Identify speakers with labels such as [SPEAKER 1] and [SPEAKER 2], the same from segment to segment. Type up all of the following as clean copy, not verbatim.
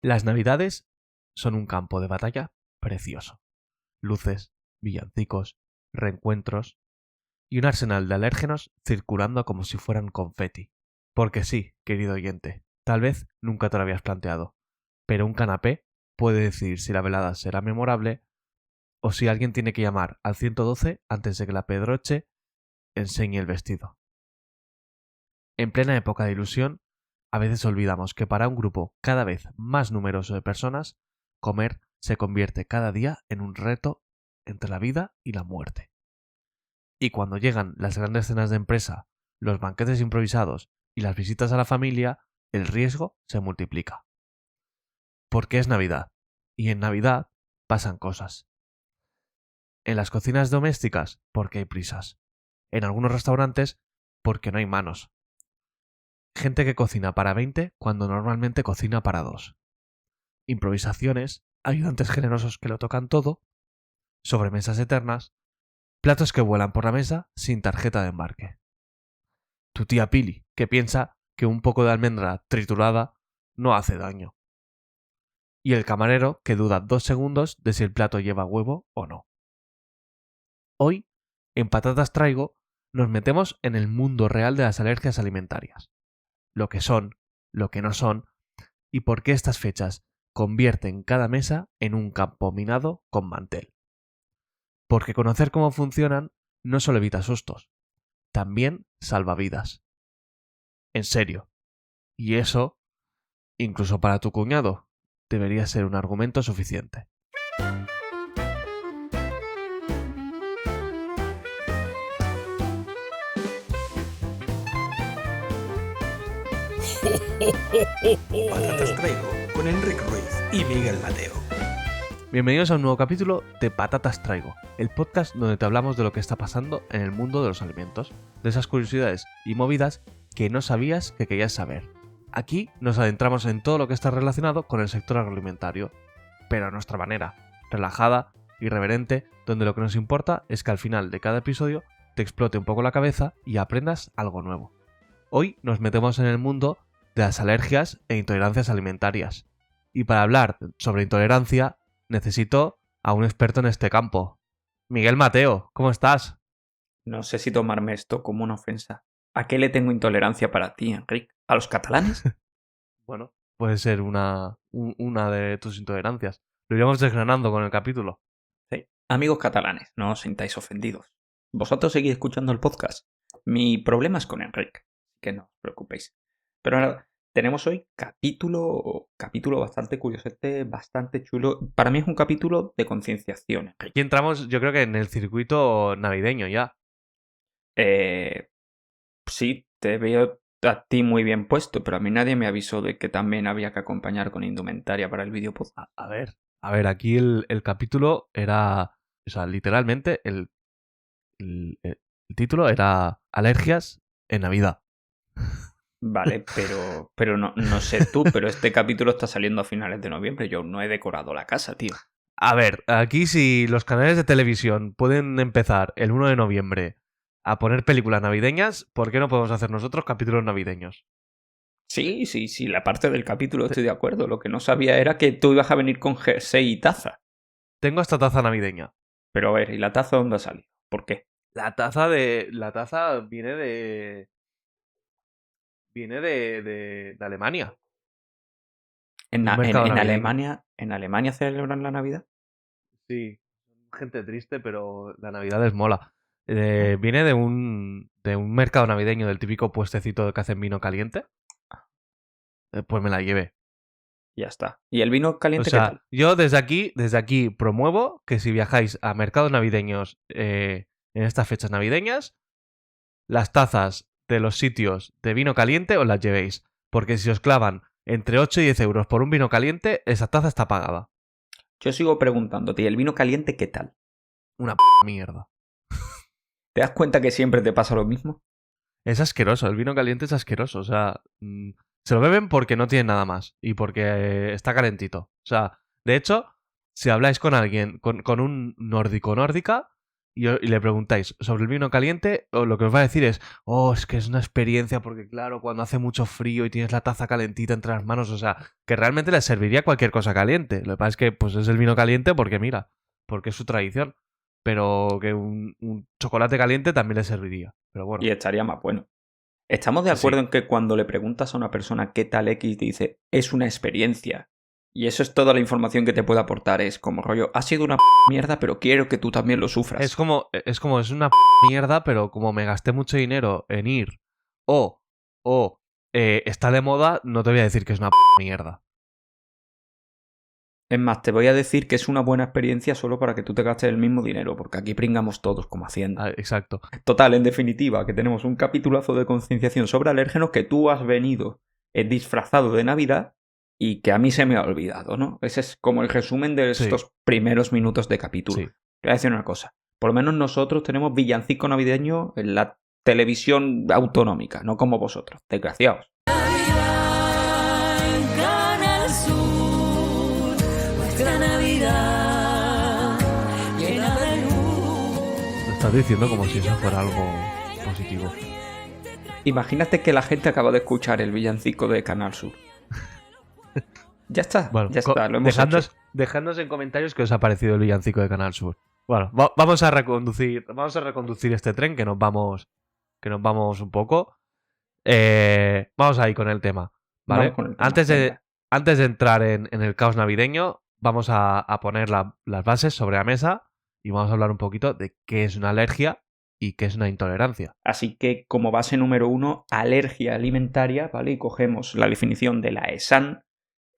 [SPEAKER 1] Las Navidades son un campo de batalla precioso. Luces, villancicos, reencuentros y un arsenal de alérgenos circulando como si fueran confeti. Porque sí, querido oyente, tal vez nunca te lo habías planteado, pero un canapé puede decidir si la velada será memorable o si alguien tiene que llamar al 112 antes de que la Pedroche enseñe el vestido. En plena época de ilusión, a veces olvidamos que para un grupo cada vez más numeroso de personas, comer se convierte cada día en un reto entre la vida y la muerte. Y cuando llegan las grandes cenas de empresa, los banquetes improvisados y las visitas a la familia, el riesgo se multiplica. Porque es Navidad, y en Navidad pasan cosas. En las cocinas domésticas, porque hay prisas. En algunos restaurantes, porque no hay manos. Gente que cocina para 20 cuando normalmente cocina para 2. Improvisaciones, ayudantes generosos que lo tocan todo, sobremesas eternas, platos que vuelan por la mesa sin tarjeta de embarque. Tu tía Pili, que piensa que un poco de almendra triturada no hace daño. Y el camarero que duda 2 segundos de si el plato lleva huevo o no. Hoy, en Patatas Traigo, nos metemos en el mundo real de las alergias alimentarias. Lo que son, lo que no son, y por qué estas fechas convierten cada mesa en un campo minado con mantel. Porque conocer cómo funcionan no solo evita sustos, también salva vidas. En serio. Y eso, incluso para tu cuñado, debería ser un argumento suficiente.
[SPEAKER 2] Patatas Traigo con Enrique Ruiz y Miguel Mateo.
[SPEAKER 1] Bienvenidos a un nuevo capítulo de Patatas Traigo, el podcast donde te hablamos de lo que está pasando en el mundo de los alimentos, de esas curiosidades y movidas que no sabías que querías saber. Aquí nos adentramos en todo lo que está relacionado con el sector agroalimentario, pero a nuestra manera, relajada, irreverente, donde lo que nos importa es que al final de cada episodio te explote un poco la cabeza y aprendas algo nuevo. Hoy nos metemos en el mundo de las alergias e intolerancias alimentarias. Y para hablar sobre intolerancia, necesito a un experto en este campo. Miguel Mateo, ¿cómo estás?
[SPEAKER 3] No sé si tomarme esto como una ofensa. ¿A qué le tengo intolerancia para ti, Enrique? ¿A los catalanes?
[SPEAKER 1] Bueno, puede ser una de tus intolerancias. Lo iremos desgranando con el capítulo.
[SPEAKER 3] Sí. Amigos catalanes, no os sintáis ofendidos. Vosotros seguid escuchando el podcast. Mi problema es con Enrique, que no os preocupéis. Pero ahora tenemos hoy capítulo bastante curiosete, bastante chulo. Para mí es un capítulo de concienciación, Enrique.
[SPEAKER 1] Aquí entramos, yo creo que en el circuito navideño ya.
[SPEAKER 3] Sí, te veo a ti muy bien puesto, pero a mí nadie me avisó de que también había que acompañar con indumentaria para el vídeo podcast.
[SPEAKER 1] A ver, aquí el capítulo era, o sea, literalmente el título era Alergias en Navidad.
[SPEAKER 3] Vale, pero no sé tú, pero este capítulo está saliendo a finales de noviembre. Yo aún no he decorado la casa, tío.
[SPEAKER 1] A ver, aquí si los canales de televisión pueden empezar el 1 de noviembre a poner películas navideñas, ¿por qué no podemos hacer nosotros capítulos navideños?
[SPEAKER 3] Sí, la parte del capítulo estoy de acuerdo. Lo que no sabía era que tú ibas a venir con jersey y taza.
[SPEAKER 1] Tengo esta taza navideña.
[SPEAKER 3] Pero a ver, ¿y la taza dónde ha salido? ¿Por qué?
[SPEAKER 1] La taza viene de Alemania.
[SPEAKER 3] ¿En
[SPEAKER 1] Alemania
[SPEAKER 3] celebran la Navidad?
[SPEAKER 1] Sí, gente triste, pero la Navidad es mola. Viene de un mercado navideño, del típico puestecito que hacen vino caliente. Pues me la llevé.
[SPEAKER 3] Ya está. ¿Y el vino caliente
[SPEAKER 1] O sea,
[SPEAKER 3] qué tal?
[SPEAKER 1] yo desde aquí promuevo que si viajáis a mercados navideños en estas fechas navideñas, las tazas de los sitios de vino caliente os las llevéis. Porque si os clavan entre 8 y 10 euros por un vino caliente, esa taza está pagada.
[SPEAKER 3] Yo sigo preguntándote, ¿y el vino caliente qué tal?
[SPEAKER 1] Una mierda.
[SPEAKER 3] ¿Te das cuenta que siempre te pasa lo mismo?
[SPEAKER 1] Es asqueroso, el vino caliente es asqueroso. O sea, se lo beben porque no tiene nada más y porque está calentito. O sea, de hecho, si habláis con alguien, con un nórdico o nórdica, y le preguntáis sobre el vino caliente, o lo que os va a decir es, es que es una experiencia porque claro, cuando hace mucho frío y tienes la taza calentita entre las manos, o sea, que realmente le serviría cualquier cosa caliente. Lo que pasa es que pues es el vino caliente porque mira, porque es su tradición, pero que un chocolate caliente también le serviría. Pero bueno.
[SPEAKER 3] Y estaría más bueno. ¿Estamos de acuerdo en que cuando le preguntas a una persona qué tal X, te dice, es una experiencia? Y eso es toda la información que te puede aportar. Es como rollo, ha sido una mierda, pero quiero que tú también lo sufras.
[SPEAKER 1] Es una mierda, pero como me gasté mucho dinero en ir o está de moda, no te voy a decir que es una mierda.
[SPEAKER 3] Es más, te voy a decir que es una buena experiencia solo para que tú te gastes el mismo dinero, porque aquí pringamos todos como Hacienda.
[SPEAKER 1] Exacto.
[SPEAKER 3] Total, en definitiva, que tenemos un capitulazo de concienciación sobre alérgenos que tú has venido disfrazado de Navidad y que a mí se me ha olvidado, ¿no? Ese es como el resumen de estos primeros minutos de capítulo.
[SPEAKER 1] Sí.
[SPEAKER 3] Voy a decir una cosa. Por lo menos nosotros tenemos villancico navideño en la televisión autonómica, no como vosotros, desgraciados.
[SPEAKER 1] Lo estás diciendo como si eso fuera algo positivo.
[SPEAKER 3] Imagínate que la gente acaba de escuchar el villancico de Canal Sur. Ya está,
[SPEAKER 1] bueno,
[SPEAKER 3] ya está, lo hemos hecho.
[SPEAKER 1] Dejadnos en comentarios qué os ha parecido el villancico de Canal Sur. Bueno, vamos a reconducir este tren que nos vamos un poco. Vamos ahí con el tema, ¿vale?
[SPEAKER 3] Con el tema,
[SPEAKER 1] antes de entrar en el caos navideño, vamos a poner las bases sobre la mesa y vamos a hablar un poquito de qué es una alergia y qué es una intolerancia.
[SPEAKER 3] Así que como base número 1, alergia alimentaria, ¿vale? Y cogemos la definición de la ESAN,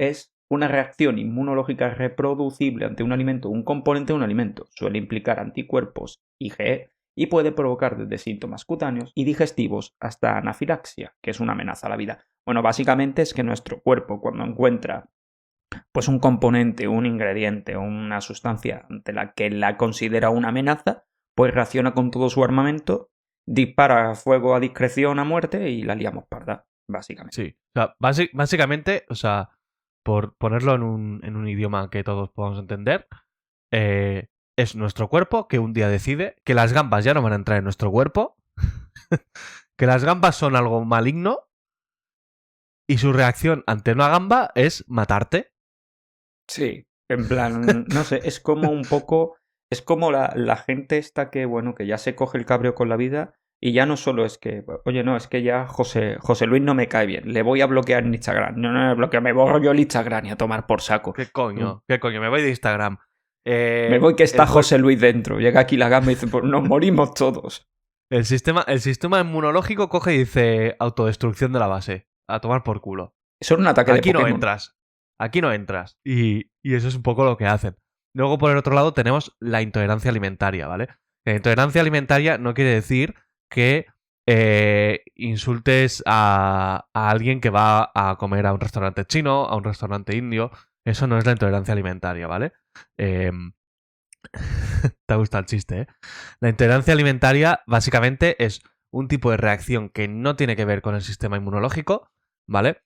[SPEAKER 3] es una reacción inmunológica reproducible ante un alimento o un componente de un alimento. Suele implicar anticuerpos IgE y puede provocar desde síntomas cutáneos y digestivos hasta anafilaxia, que es una amenaza a la vida. Bueno, básicamente es que nuestro cuerpo, cuando encuentra pues un componente, un ingrediente o una sustancia ante la que la considera una amenaza, pues reacciona con todo su armamento, dispara fuego a discreción a muerte y la liamos parda, básicamente.
[SPEAKER 1] Sí, o sea, básicamente, o sea, por ponerlo en un idioma que todos podamos entender, es nuestro cuerpo que un día decide que las gambas ya no van a entrar en nuestro cuerpo, que las gambas son algo maligno y su reacción ante una gamba es matarte.
[SPEAKER 3] Sí, en plan, no sé, es como un poco, es como la gente esta que, bueno, que ya se coge el cabreo con la vida y ya no solo es que, oye, no, es que ya José Luis no me cae bien, le voy a bloquear en Instagram. No, me bloqueo, me borro yo el Instagram y a tomar por saco.
[SPEAKER 1] ¿Qué coño? Me voy de Instagram.
[SPEAKER 3] Me voy que está José Luis dentro. Llega aquí la gamba y dice, pues nos morimos todos.
[SPEAKER 1] El sistema inmunológico coge y dice autodestrucción de la base. A tomar por culo.
[SPEAKER 3] Eso es un ataque de Pokémon.
[SPEAKER 1] Aquí no entras. Y eso es un poco lo que hacen. Luego, por el otro lado, tenemos la intolerancia alimentaria, ¿vale? La intolerancia alimentaria no quiere decir que insultes a alguien que va a comer a un restaurante chino, a un restaurante indio. Eso no es la intolerancia alimentaria, ¿vale? Te ha gustado el chiste, ¿eh? La intolerancia alimentaria básicamente es un tipo de reacción que no tiene que ver con el sistema inmunológico, ¿vale?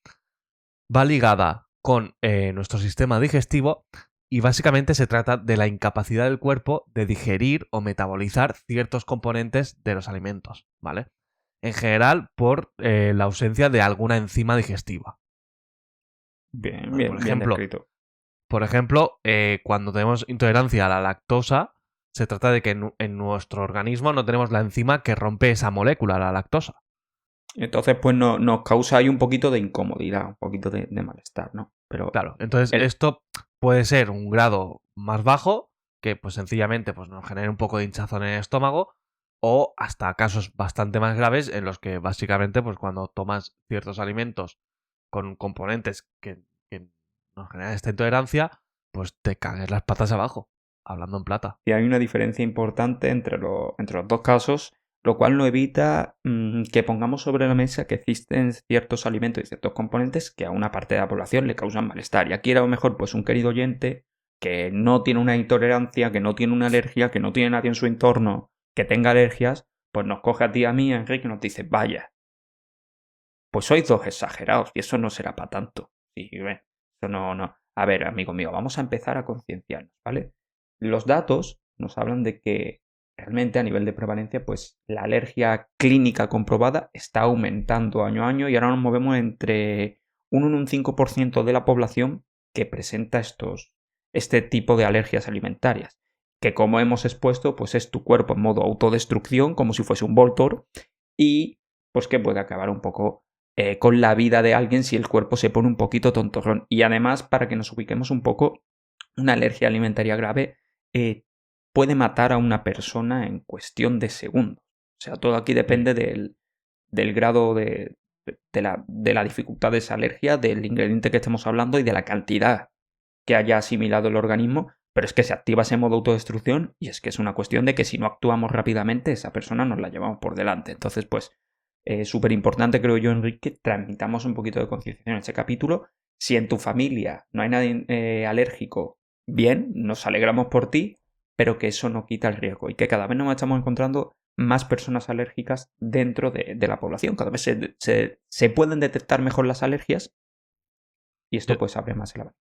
[SPEAKER 1] Va ligada con nuestro sistema digestivo y básicamente se trata de la incapacidad del cuerpo de digerir o metabolizar ciertos componentes de los alimentos, ¿vale? En general por la ausencia de alguna enzima digestiva.
[SPEAKER 3] Bien descrito.
[SPEAKER 1] Por ejemplo, cuando tenemos intolerancia a la lactosa, se trata de que en nuestro organismo no tenemos la enzima que rompe esa molécula, la lactosa.
[SPEAKER 3] Entonces, pues nos causa ahí un poquito de incomodidad, un poquito de malestar, ¿no? Pero
[SPEAKER 1] claro, entonces esto puede ser un grado más bajo, que pues sencillamente pues, nos genere un poco de hinchazón en el estómago, o hasta casos bastante más graves en los que básicamente pues cuando tomas ciertos alimentos con componentes que nos generan esta intolerancia, pues te cagues las patas abajo, hablando en plata.
[SPEAKER 3] Y hay una diferencia importante entre los dos casos, lo cual no evita que pongamos sobre la mesa que existen ciertos alimentos y ciertos componentes que a una parte de la población le causan malestar. Y aquí a lo mejor pues un querido oyente que no tiene una intolerancia, que no tiene una alergia, que no tiene nadie en su entorno que tenga alergias, pues nos coge a ti y a mí, Enrique, y nos dice, vaya, pues sois dos exagerados y eso no será para tanto. Sí, eso no. A ver, amigo mío, vamos a empezar a concienciarnos, ¿vale? Los datos nos hablan de que realmente a nivel de prevalencia, pues la alergia clínica comprobada está aumentando año a año y ahora nos movemos entre un 5% de la población que presenta este tipo de alergias alimentarias. Que como hemos expuesto, pues es tu cuerpo en modo autodestrucción, como si fuese un Voltor, y pues que puede acabar un poco con la vida de alguien si el cuerpo se pone un poquito tontorrón. Y además, para que nos ubiquemos un poco, una alergia alimentaria grave puede matar a una persona en cuestión de segundos. O sea, todo aquí depende del grado de la dificultad de esa alergia, del ingrediente que estemos hablando y de la cantidad que haya asimilado el organismo, pero es que se activa ese modo autodestrucción y es que es una cuestión de que si no actuamos rápidamente, esa persona nos la llevamos por delante. Entonces, pues, súper importante, creo yo, Enrique, que transmitamos un poquito de concienciación en este capítulo. Si en tu familia no hay nadie alérgico, bien, nos alegramos por ti, pero que eso no quita el riesgo y que cada vez nos estamos encontrando más personas alérgicas dentro de la población. Cada vez se pueden detectar mejor las alergias y esto pues abre más el abanico.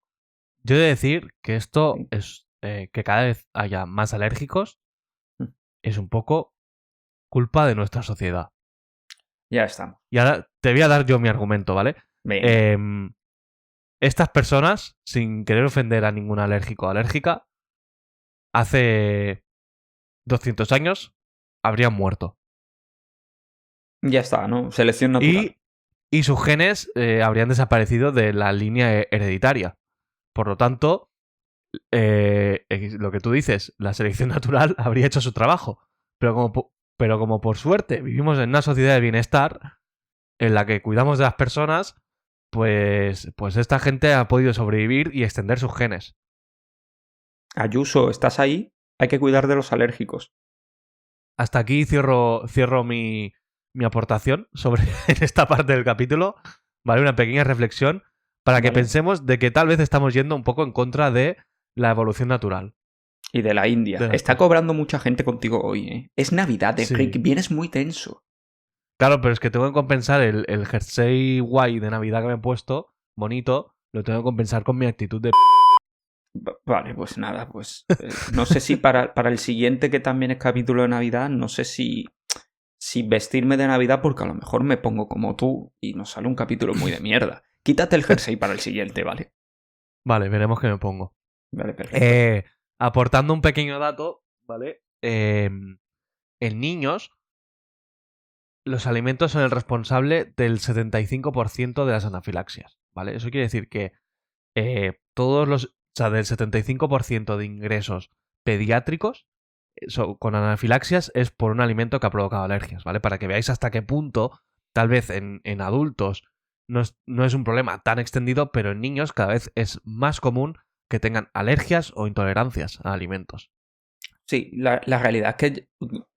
[SPEAKER 1] Yo he de decir que esto
[SPEAKER 3] Sí.
[SPEAKER 1] es que cada vez haya más alérgicos
[SPEAKER 3] Mm.
[SPEAKER 1] es un poco culpa de nuestra sociedad.
[SPEAKER 3] Ya estamos.
[SPEAKER 1] Y ahora te voy a dar yo mi argumento, ¿vale?
[SPEAKER 3] Venga.
[SPEAKER 1] Estas personas, sin querer ofender a ningún alérgico o alérgica, hace 200 años habrían muerto.
[SPEAKER 3] Ya está, ¿no? Selección natural.
[SPEAKER 1] Y sus genes habrían desaparecido de la línea hereditaria. Por lo tanto, lo que tú dices, la selección natural habría hecho su trabajo. Pero como por suerte vivimos en una sociedad de bienestar en la que cuidamos de las personas, pues esta gente ha podido sobrevivir y extender sus genes.
[SPEAKER 3] Ayuso, ¿estás ahí? Hay que cuidar de los alérgicos.
[SPEAKER 1] Hasta aquí cierro mi aportación sobre esta parte del capítulo. ¿Vale? Una pequeña reflexión para que
[SPEAKER 3] Vale.
[SPEAKER 1] pensemos de que tal vez estamos yendo un poco en contra de la evolución natural.
[SPEAKER 3] Y de la India.
[SPEAKER 1] De las
[SPEAKER 3] Está
[SPEAKER 1] cosas.
[SPEAKER 3] cobrando mucha gente contigo hoy, ¿eh? Es Navidad,
[SPEAKER 1] Sí.
[SPEAKER 3] Enrique. Vienes muy tenso.
[SPEAKER 1] Claro, pero es que tengo que compensar el jersey guay de Navidad que me he puesto, bonito, lo tengo que compensar con mi actitud de...
[SPEAKER 3] Vale, pues nada, pues no sé si para el siguiente, que también es capítulo de Navidad, no sé si vestirme de Navidad, porque a lo mejor me pongo como tú y nos sale un capítulo muy de mierda. Quítate el jersey para el siguiente, ¿vale?
[SPEAKER 1] Vale, veremos qué me pongo.
[SPEAKER 3] Vale, perfecto.
[SPEAKER 1] Aportando un pequeño dato, ¿vale? En niños, los alimentos son el responsable del 75% de las anafilaxias, ¿vale? Eso quiere decir que del 75% de ingresos pediátricos con anafilaxias es por un alimento que ha provocado alergias, ¿vale? Para que veáis hasta qué punto, tal vez en adultos no es un problema tan extendido, pero en niños cada vez es más común que tengan alergias o intolerancias a alimentos.
[SPEAKER 3] Sí, la realidad es que,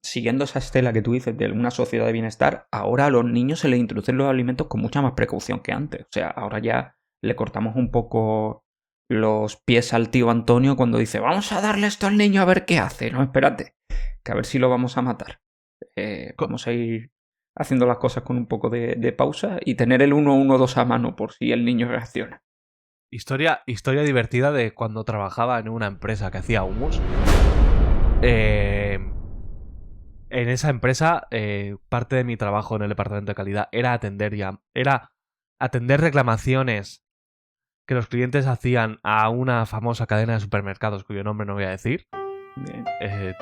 [SPEAKER 3] siguiendo esa estela que tú dices de una sociedad de bienestar, ahora a los niños se les introducen los alimentos con mucha más precaución que antes. O sea, ahora ya le cortamos un poco los pies al tío Antonio cuando dice vamos a darle esto al niño a ver qué hace. No, espérate, que a ver si lo vamos a matar. Vamos a ir haciendo las cosas con un poco de pausa y tener el 1-1-2 a mano por si el niño reacciona.
[SPEAKER 1] Historia divertida de cuando trabajaba en una empresa que hacía hummus. En esa empresa, parte de mi trabajo en el departamento de calidad era atender reclamaciones que los clientes hacían a una famosa cadena de supermercados cuyo nombre no voy a decir.
[SPEAKER 3] Bien.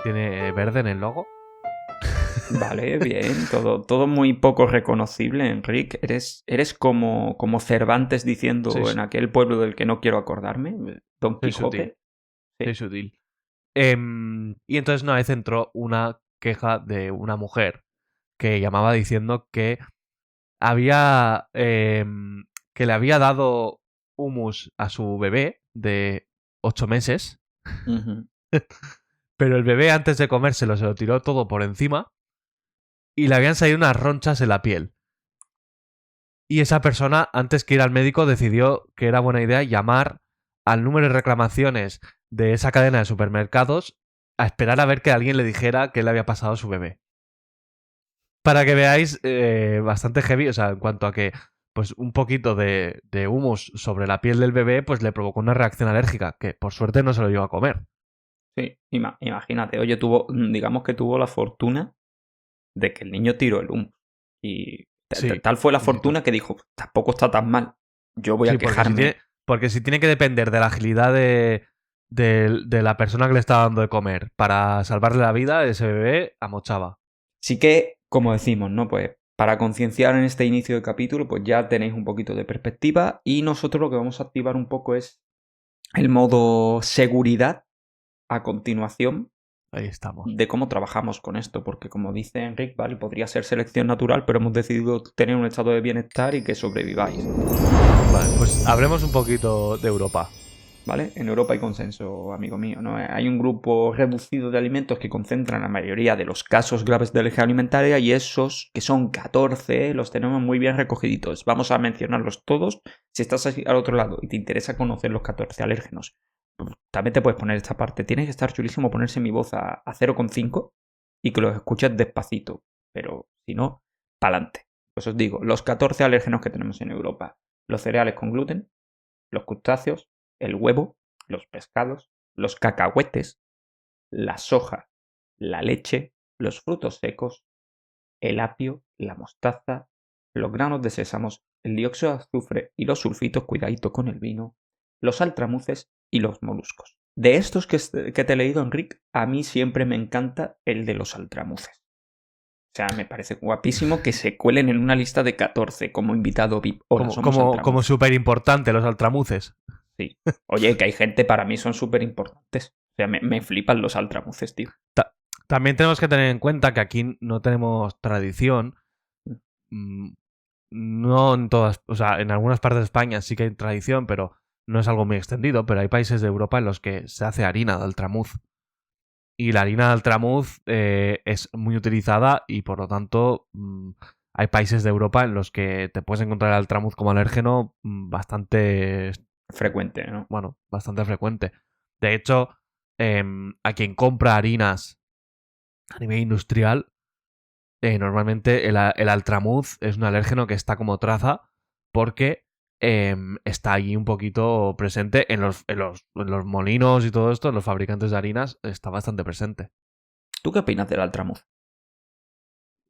[SPEAKER 1] Tiene verde en el logo.
[SPEAKER 3] Vale, bien, todo muy poco reconocible, Enrique. Eres como Cervantes diciendo
[SPEAKER 1] Sí,
[SPEAKER 3] en aquel pueblo del que no quiero acordarme, Don
[SPEAKER 1] Soy
[SPEAKER 3] Quijote.
[SPEAKER 1] sutil.
[SPEAKER 3] Sí.
[SPEAKER 1] Soy sutil. Y entonces una vez entró una queja de una mujer que llamaba diciendo que había que le había dado hummus a su bebé de 8 meses,
[SPEAKER 3] Ujú.
[SPEAKER 1] pero el bebé antes de comérselo se lo tiró todo por encima y le habían salido unas ronchas en la piel. Y esa persona, antes que ir al médico, decidió que era buena idea llamar al número de reclamaciones de esa cadena de supermercados a esperar a ver que alguien le dijera qué le había pasado a su bebé. Para que veáis, bastante heavy, o sea, en cuanto a que pues un poquito de hummus sobre la piel del bebé pues le provocó una reacción alérgica, que por suerte no se lo llevó a comer.
[SPEAKER 3] Sí, imagínate, oye, digamos que tuvo la fortuna de que el niño tiró el humo. Y
[SPEAKER 1] Sí,
[SPEAKER 3] tal fue la
[SPEAKER 1] sí, sí,
[SPEAKER 3] fortuna que dijo, tampoco está tan mal. Yo voy a
[SPEAKER 1] sí,
[SPEAKER 3] quejarme.
[SPEAKER 1] porque si tiene que depender de la agilidad de la persona que le está dando de comer para salvarle la vida, ese bebé amochaba.
[SPEAKER 3] Sí que, como decimos, ¿no? Pues para concienciar en este inicio de capítulo, pues ya tenéis un poquito de perspectiva y nosotros lo que vamos a activar un poco es el modo seguridad a continuación
[SPEAKER 1] Ahí estamos.
[SPEAKER 3] de cómo trabajamos con esto, porque como dice Enric, vale, podría ser selección natural, pero hemos decidido tener un estado de bienestar y que sobreviváis,
[SPEAKER 1] Vale, pues hablemos un poquito de Europa.
[SPEAKER 3] ¿vale? En Europa hay consenso, amigo mío, ¿no? Hay un grupo reducido de alimentos que concentran la mayoría de los casos graves de alergia alimentaria y esos, que son 14, los tenemos muy bien recogiditos. Vamos a mencionarlos todos. Si estás al otro lado y te interesa conocer los 14 alérgenos, también te puedes poner esta parte. Tiene que estar chulísimo ponerse mi voz a 0,5 y que los escuches despacito. Pero si no, pa'lante. Pues os digo, los 14 alérgenos que tenemos en Europa. Los cereales con gluten, los crustáceos, el huevo, los pescados, los cacahuetes, la soja, la leche, los frutos secos, el apio, la mostaza, los granos de sésamos, el dióxido de azufre y los sulfitos, cuidadito con el vino, los altramuces y los moluscos. De estos que te he leído, Enric, a mí siempre me encanta el de los altramuces. O sea, me parece guapísimo que se cuelen en una lista de 14 como invitado VIP. Hola, somos
[SPEAKER 1] Como
[SPEAKER 3] altramuces.
[SPEAKER 1] súper importante los altramuces.
[SPEAKER 3] Sí. Oye, que hay gente, para mí son súper importantes. O sea, me flipan los altramuces, tío.
[SPEAKER 1] También tenemos que tener en cuenta que aquí no tenemos tradición. No en todas, o sea, en algunas partes de España sí que hay tradición, pero no es algo muy extendido. Pero hay países de Europa en los que se hace harina de altramuz. Y la harina de altramuz es muy utilizada y por lo tanto hay países de Europa en los que te puedes encontrar el altramuz como alérgeno bastante,
[SPEAKER 3] Frecuente, ¿no?
[SPEAKER 1] bueno, bastante frecuente. De hecho, a quien compra harinas a nivel industrial, normalmente el altramuz es un alérgeno que está como traza porque está allí un poquito presente en los molinos y todo esto, en los fabricantes de harinas, está bastante presente.
[SPEAKER 3] ¿Tú qué opinas del altramuz?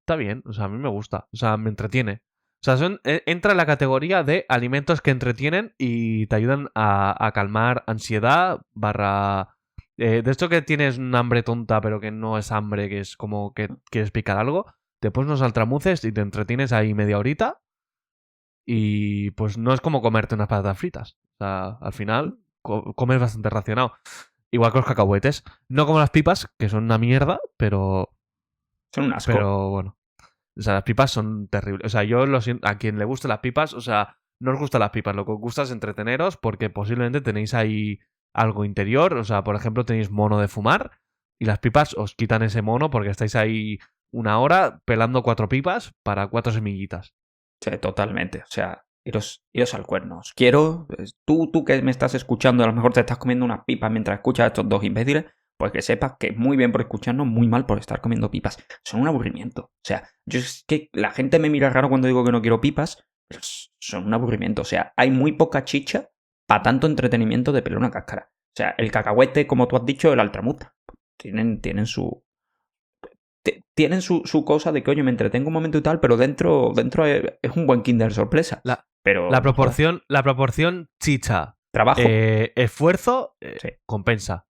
[SPEAKER 1] Está bien, o sea, a mí me gusta, o sea, me entretiene. O sea, entra en la categoría de alimentos que entretienen y te ayudan a calmar ansiedad, de esto que tienes un hambre tonta, pero que no es hambre, que es como que quieres picar algo, te pones unos altramuces y te entretienes ahí media horita y pues no es como comerte unas patatas fritas. O sea, al final comes bastante racionado. Igual que los cacahuetes. No como las pipas, que son una mierda, pero
[SPEAKER 3] Son un asco.
[SPEAKER 1] bueno. O sea, las pipas son terribles. O sea, yo lo siento, a quien le gusten las pipas, o sea, no os gustan las pipas, lo que os gusta es entreteneros porque posiblemente tenéis ahí algo interior. O sea, por ejemplo, tenéis mono de fumar y las pipas os quitan ese mono porque estáis ahí una hora pelando 4 pipas para 4 semillitas.
[SPEAKER 3] Sí, totalmente. O sea, iros al cuerno. Os quiero. Tú que me estás escuchando, a lo mejor te estás comiendo unas pipas mientras escuchas a estos dos imbéciles, pues que sepas que muy bien por escucharnos, muy mal por estar comiendo pipas. Son un aburrimiento. O sea, yo es que la gente me mira raro cuando digo que no quiero pipas, pero son un aburrimiento. O sea, hay muy poca chicha para tanto entretenimiento de pelar una cáscara. O sea, el cacahuete, como tú has dicho, el altramuz, tienen su cosa de que, oye, me entretengo un momento y tal, pero dentro es un buen Kinder sorpresa.
[SPEAKER 1] La,
[SPEAKER 3] Pero,
[SPEAKER 1] la,
[SPEAKER 3] no jodas,
[SPEAKER 1] proporción chicha,
[SPEAKER 3] trabajo.
[SPEAKER 1] esfuerzo,
[SPEAKER 3] Sí,
[SPEAKER 1] compensa.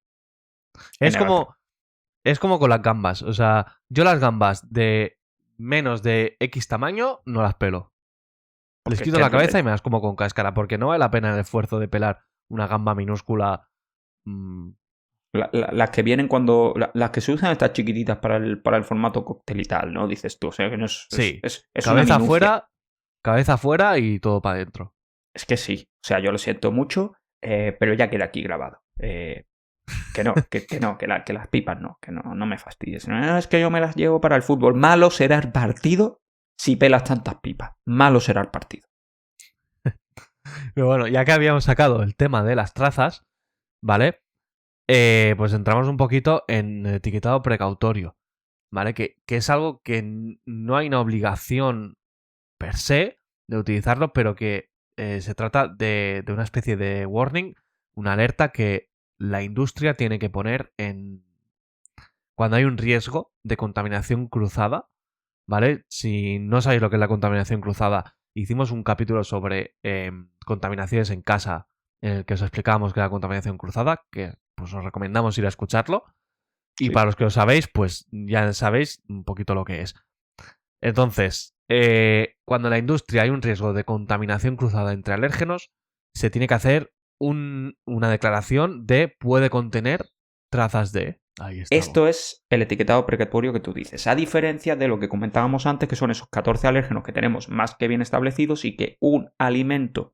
[SPEAKER 3] en
[SPEAKER 1] Es
[SPEAKER 3] el otro.
[SPEAKER 1] como, es como con las gambas. O sea, yo las gambas de menos de X tamaño no las pelo. Les
[SPEAKER 3] Porque es
[SPEAKER 1] quito
[SPEAKER 3] que
[SPEAKER 1] la cabeza y me las como con cáscara, porque no vale la pena el esfuerzo de pelar una gamba minúscula.
[SPEAKER 3] las que vienen las que se usan estas chiquititas para el formato cóctel y tal, ¿no? Dices tú, o sea, que no
[SPEAKER 1] Sí,
[SPEAKER 3] es una minucia.
[SPEAKER 1] cabeza afuera y todo para adentro.
[SPEAKER 3] Es que sí, o sea, yo lo siento mucho, pero ya queda aquí grabado. Que no, que las pipas no, que no me fastidies. No, es que yo me las llevo para el fútbol. Malo será el partido si pelas tantas pipas. Malo será el partido.
[SPEAKER 1] Pero bueno, ya que habíamos sacado el tema de las trazas, ¿vale? Pues entramos un poquito en etiquetado precautorio, ¿vale? Que es algo que no hay una obligación per se de utilizarlo, pero que se trata de una especie de warning, una alerta que la industria tiene que poner cuando hay un riesgo de contaminación cruzada, ¿vale? Si no sabéis lo que es la contaminación cruzada, hicimos un capítulo sobre contaminaciones en casa en el que os explicábamos que era contaminación cruzada, que pues os recomendamos ir a escucharlo. Y
[SPEAKER 3] Sí.
[SPEAKER 1] para los que lo sabéis, pues ya sabéis un poquito lo que es. Entonces, cuando en la industria hay un riesgo de contaminación cruzada entre alérgenos, se tiene que hacer una declaración de puede contener trazas de... Ahí está.
[SPEAKER 3] Esto es el etiquetado precautorio que tú dices, a diferencia de lo que comentábamos antes, que son esos 14 alérgenos que tenemos más que bien establecidos y que un alimento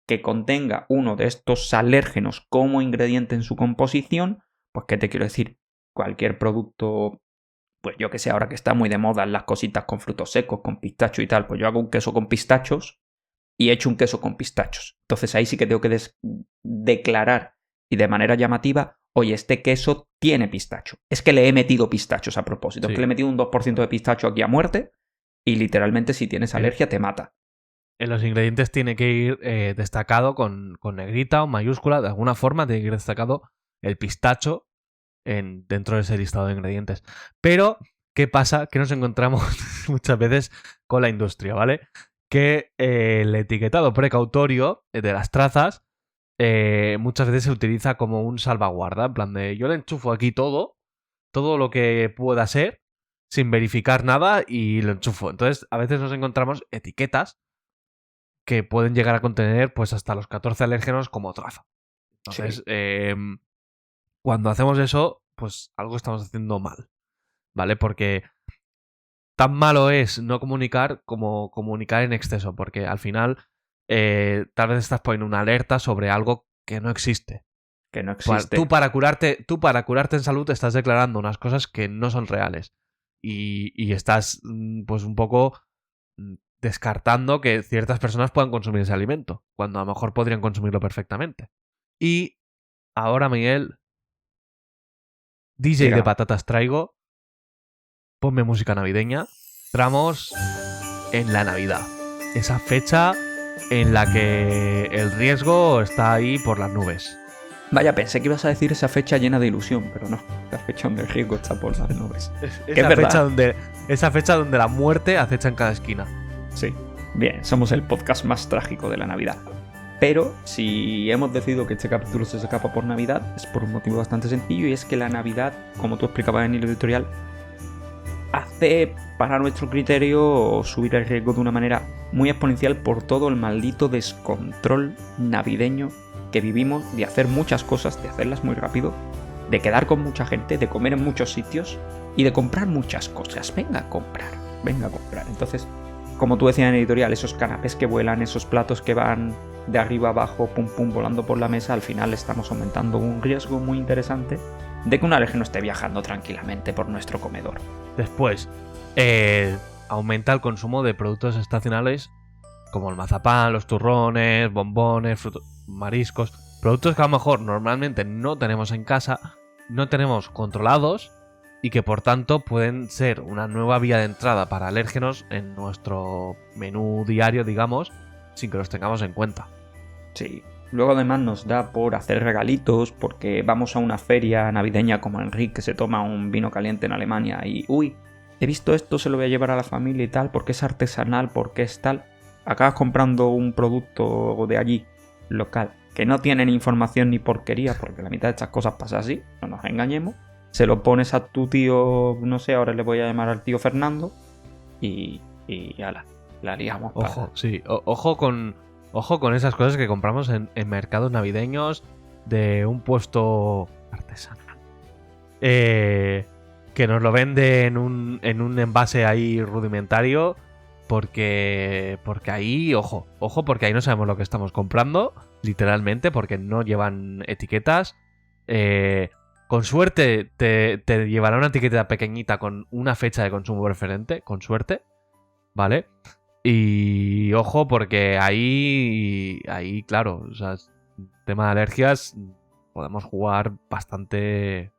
[SPEAKER 3] que contenga uno de estos alérgenos como ingrediente en su composición, pues ¿qué te quiero decir? Cualquier producto, pues yo que sé, ahora que está muy de moda las cositas con frutos secos, con pistacho y tal, pues yo hago un queso con pistachos y he hecho un queso con pistachos. Entonces ahí sí que tengo que declarar y de manera llamativa, oye, este queso tiene pistacho. Es que le he metido pistachos a propósito.
[SPEAKER 1] Sí.
[SPEAKER 3] Es que le he metido un 2% de pistacho aquí a muerte y literalmente si tienes alergia te mata.
[SPEAKER 1] En los ingredientes tiene que ir destacado con negrita o mayúscula, de alguna forma tiene que ir destacado el pistacho dentro de ese listado de ingredientes. Pero, ¿qué pasa? Que nos encontramos muchas veces con la industria, ¿vale? Que el etiquetado precautorio de las trazas muchas veces se utiliza como un salvaguarda, en plan de yo le enchufo aquí todo lo que pueda ser, sin verificar nada y lo enchufo. Entonces, a veces nos encontramos etiquetas que pueden llegar a contener pues hasta los 14 alérgenos como traza. Entonces, cuando hacemos eso, pues algo estamos haciendo mal, ¿vale? Porque tan malo es no comunicar como comunicar en exceso, porque al final tal vez estás poniendo una alerta sobre algo que no existe.
[SPEAKER 3] Que no existe.
[SPEAKER 1] Tú para curarte en salud estás declarando unas cosas que no son reales y estás pues un poco descartando que ciertas personas puedan consumir ese alimento, cuando a lo mejor podrían consumirlo perfectamente. Y ahora, Miguel, DJ
[SPEAKER 3] Llega.
[SPEAKER 1] de patatas traigo, ponme música navideña, entramos en la Navidad, esa fecha en la que el riesgo está ahí por las nubes.
[SPEAKER 3] Vaya, pensé que ibas a decir esa fecha llena de ilusión, pero no. La fecha donde el riesgo está por las nubes.
[SPEAKER 1] Esa fecha donde la muerte acecha en cada esquina.
[SPEAKER 3] Sí. Bien, somos el podcast más trágico de la Navidad. Pero si hemos decidido que este capítulo se escapa por Navidad, es por un motivo bastante sencillo, y es que la Navidad, como tú explicabas en el editorial, hace, para nuestro criterio, subir el riesgo de una manera muy exponencial por todo el maldito descontrol navideño que vivimos, de hacer muchas cosas, de hacerlas muy rápido, de quedar con mucha gente, de comer en muchos sitios y de comprar muchas cosas. Venga a comprar. Entonces, como tú decías en el editorial, esos canapés que vuelan, esos platos que van de arriba abajo, pum pum, volando por la mesa, al final estamos aumentando un riesgo muy interesante de que un alérgeno esté viajando tranquilamente por nuestro comedor.
[SPEAKER 1] Después, aumenta el consumo de productos estacionales como el mazapán, los turrones, bombones, frutos, mariscos, productos que a lo mejor normalmente no tenemos en casa, no tenemos controlados y que por tanto pueden ser una nueva vía de entrada para alérgenos en nuestro menú diario, digamos, sin que los tengamos en cuenta.
[SPEAKER 3] Sí. Luego además nos da por hacer regalitos porque vamos a una feria navideña como Enrique, que se toma un vino caliente en Alemania y uy, he visto esto, se lo voy a llevar a la familia y tal, porque es artesanal, porque es tal. Acabas comprando un producto de allí, local, que no tiene ni información ni porquería, porque la mitad de estas cosas pasa así, no nos engañemos. Se lo pones a tu tío, no sé, ahora le voy a llamar al tío Fernando y ala, la liamos.
[SPEAKER 1] Ojo, sí, ojo con esas cosas que compramos en mercados navideños de un puesto artesanal. Que nos lo vende en un envase ahí rudimentario. Porque ahí, ojo, porque ahí no sabemos lo que estamos comprando, literalmente, porque no llevan etiquetas. Con suerte te llevará una etiqueta pequeñita con una fecha de consumo preferente, con suerte, ¿vale? Y ojo, porque ahí claro, o sea, tema de alergias, podemos jugar bastante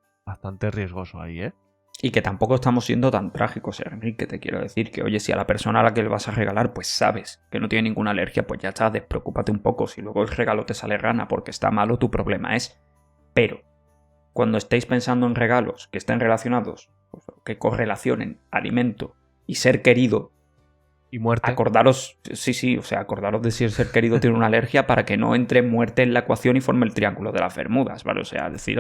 [SPEAKER 1] riesgoso ahí, ¿eh?
[SPEAKER 3] Y que tampoco estamos siendo tan trágicos, Enrique, te quiero decir que, oye, si a la persona a la que le vas a regalar, pues sabes que no tiene ninguna alergia, pues ya está, despreocúpate un poco. Si luego el regalo te sale rana porque está malo, tu problema es. Pero cuando estéis pensando en regalos que estén relacionados, pues, que correlacionen alimento y ser querido,
[SPEAKER 1] Y muerte.
[SPEAKER 3] acordaros, sí, o sea, acordaros de si el ser querido tiene una alergia para que no entre muerte en la ecuación y forme el triángulo de las Bermudas, ¿vale? O sea, decir,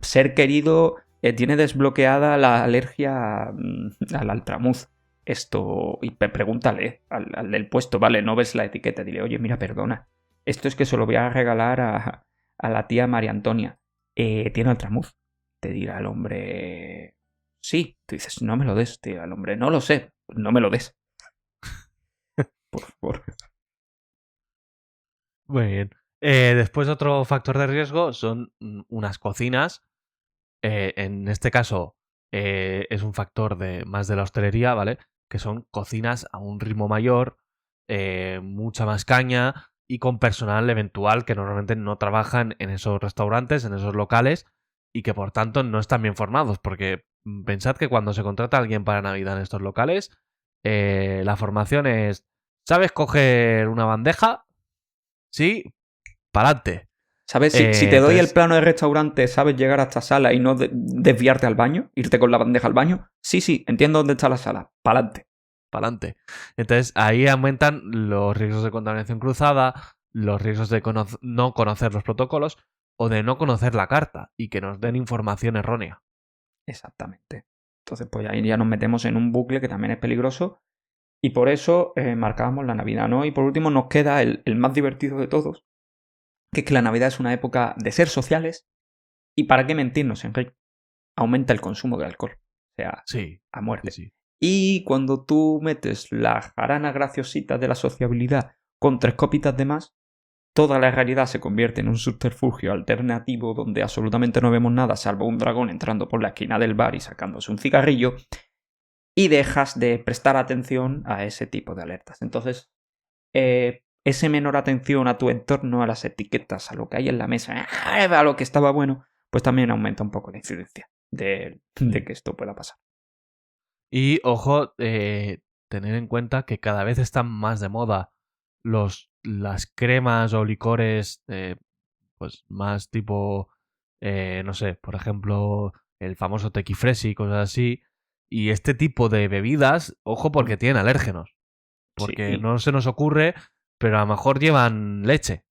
[SPEAKER 3] ser querido tiene desbloqueada la alergia al altramuz. Esto, y pregúntale al del puesto, ¿vale? No ves la etiqueta, dile, oye, mira, perdona, esto es que se lo voy a regalar a la tía María Antonia. ¿Tiene altramuz? Te dirá el hombre, sí. Tú dices, no me lo des, te dirá el hombre, no lo sé, no me lo des. Por favor.
[SPEAKER 1] Muy bien. Después otro factor de riesgo son unas cocinas. En este caso es un factor más de la hostelería, ¿vale? Que son cocinas a un ritmo mayor, mucha más caña y con personal eventual que normalmente no trabajan en esos restaurantes, en esos locales y que por tanto no están bien formados. Porque pensad que cuando se contrata a alguien para Navidad en estos locales, la formación es: ¿sabes coger una bandeja? Sí, pa'lante.
[SPEAKER 3] ¿Sabes? Si te doy
[SPEAKER 1] Entonces,
[SPEAKER 3] el plano de restaurante, ¿sabes llegar a esta sala y no desviarte al baño? ¿Irte con la bandeja al baño? Sí, entiendo dónde está la sala. Pa'lante.
[SPEAKER 1] pa'lante. Entonces ahí aumentan los riesgos de contaminación cruzada, los riesgos de no conocer los protocolos o de no conocer la carta y que nos den información errónea.
[SPEAKER 3] Exactamente. Entonces, pues ahí ya nos metemos en un bucle que también es peligroso y por eso marcábamos la Navidad, ¿no? Y por último nos queda el más divertido de todos, que es que la Navidad es una época de ser sociales y ¿para qué mentirnos, Enrique? Aumenta el consumo de alcohol. O sea,
[SPEAKER 1] Sí,
[SPEAKER 3] a muerte.
[SPEAKER 1] sí.
[SPEAKER 3] Y cuando tú metes la jarana graciosita de la sociabilidad con 3 copitas de más, toda la realidad se convierte en un subterfugio alternativo donde absolutamente no vemos nada salvo un dragón entrando por la esquina del bar y sacándose un cigarrillo y dejas de prestar atención a ese tipo de alertas. Entonces, ese menor atención a tu entorno, a las etiquetas, a lo que hay en la mesa, a lo que estaba bueno, pues también aumenta un poco la incidencia de que esto pueda pasar.
[SPEAKER 1] Y ojo, tener en cuenta que cada vez están más de moda las cremas o licores, pues más tipo, no sé, por ejemplo, el famoso tequifresi y cosas así. Y este tipo de bebidas, ojo, porque tienen alérgenos. Porque
[SPEAKER 3] Sí.
[SPEAKER 1] no se nos ocurre, pero a lo mejor llevan leche.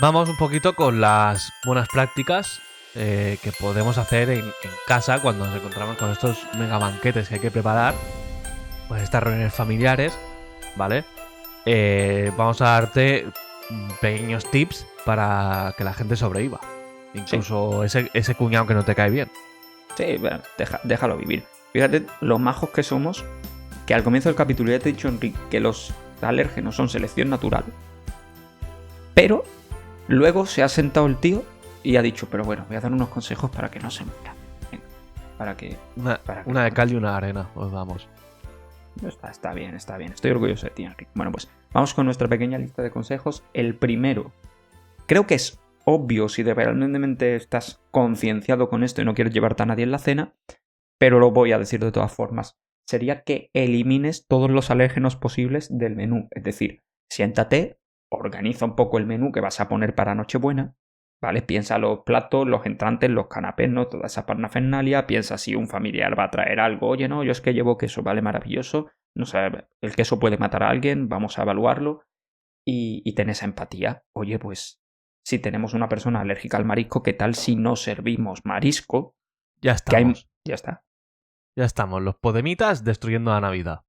[SPEAKER 1] Vamos un poquito con las buenas prácticas que podemos hacer en casa cuando nos encontramos con estos mega banquetes que hay que preparar, pues estas reuniones familiares, ¿vale? Vamos a darte pequeños tips para que la gente sobreviva. Incluso ese cuñado que no te cae bien.
[SPEAKER 3] Sí, bueno, déjalo vivir. Fíjate lo majos que somos, que al comienzo del capítulo ya te he dicho, Enrique, que los alérgenos son selección natural, pero luego se ha sentado el tío y ha dicho, pero bueno, voy a dar unos consejos para que no se muera. Venga, para que
[SPEAKER 1] Una de cal y una de arena, os damos.
[SPEAKER 3] Está bien. Estoy orgulloso de ti, Enrique. Bueno, pues vamos con nuestra pequeña lista de consejos. El primero, creo que es obvio si realmente estás concienciado con esto y no quieres llevarte a nadie en la cena, pero lo voy a decir de todas formas. Sería que elimines todos los alérgenos posibles del menú. Es decir, siéntate, organiza un poco el menú que vas a poner para Nochebuena, ¿vale? Piensa los platos, los entrantes, los canapés, ¿no? Toda esa parnafernalia. Piensa si un familiar va a traer algo. Oye, no, yo es que llevo queso, vale, maravilloso. No sé, el queso puede matar a alguien, vamos a evaluarlo. Y ten esa empatía. Oye, pues si tenemos una persona alérgica al marisco, ¿qué tal si no servimos marisco?
[SPEAKER 1] Ya estamos.
[SPEAKER 3] Ya está.
[SPEAKER 1] Ya estamos, los podemitas destruyendo la Navidad.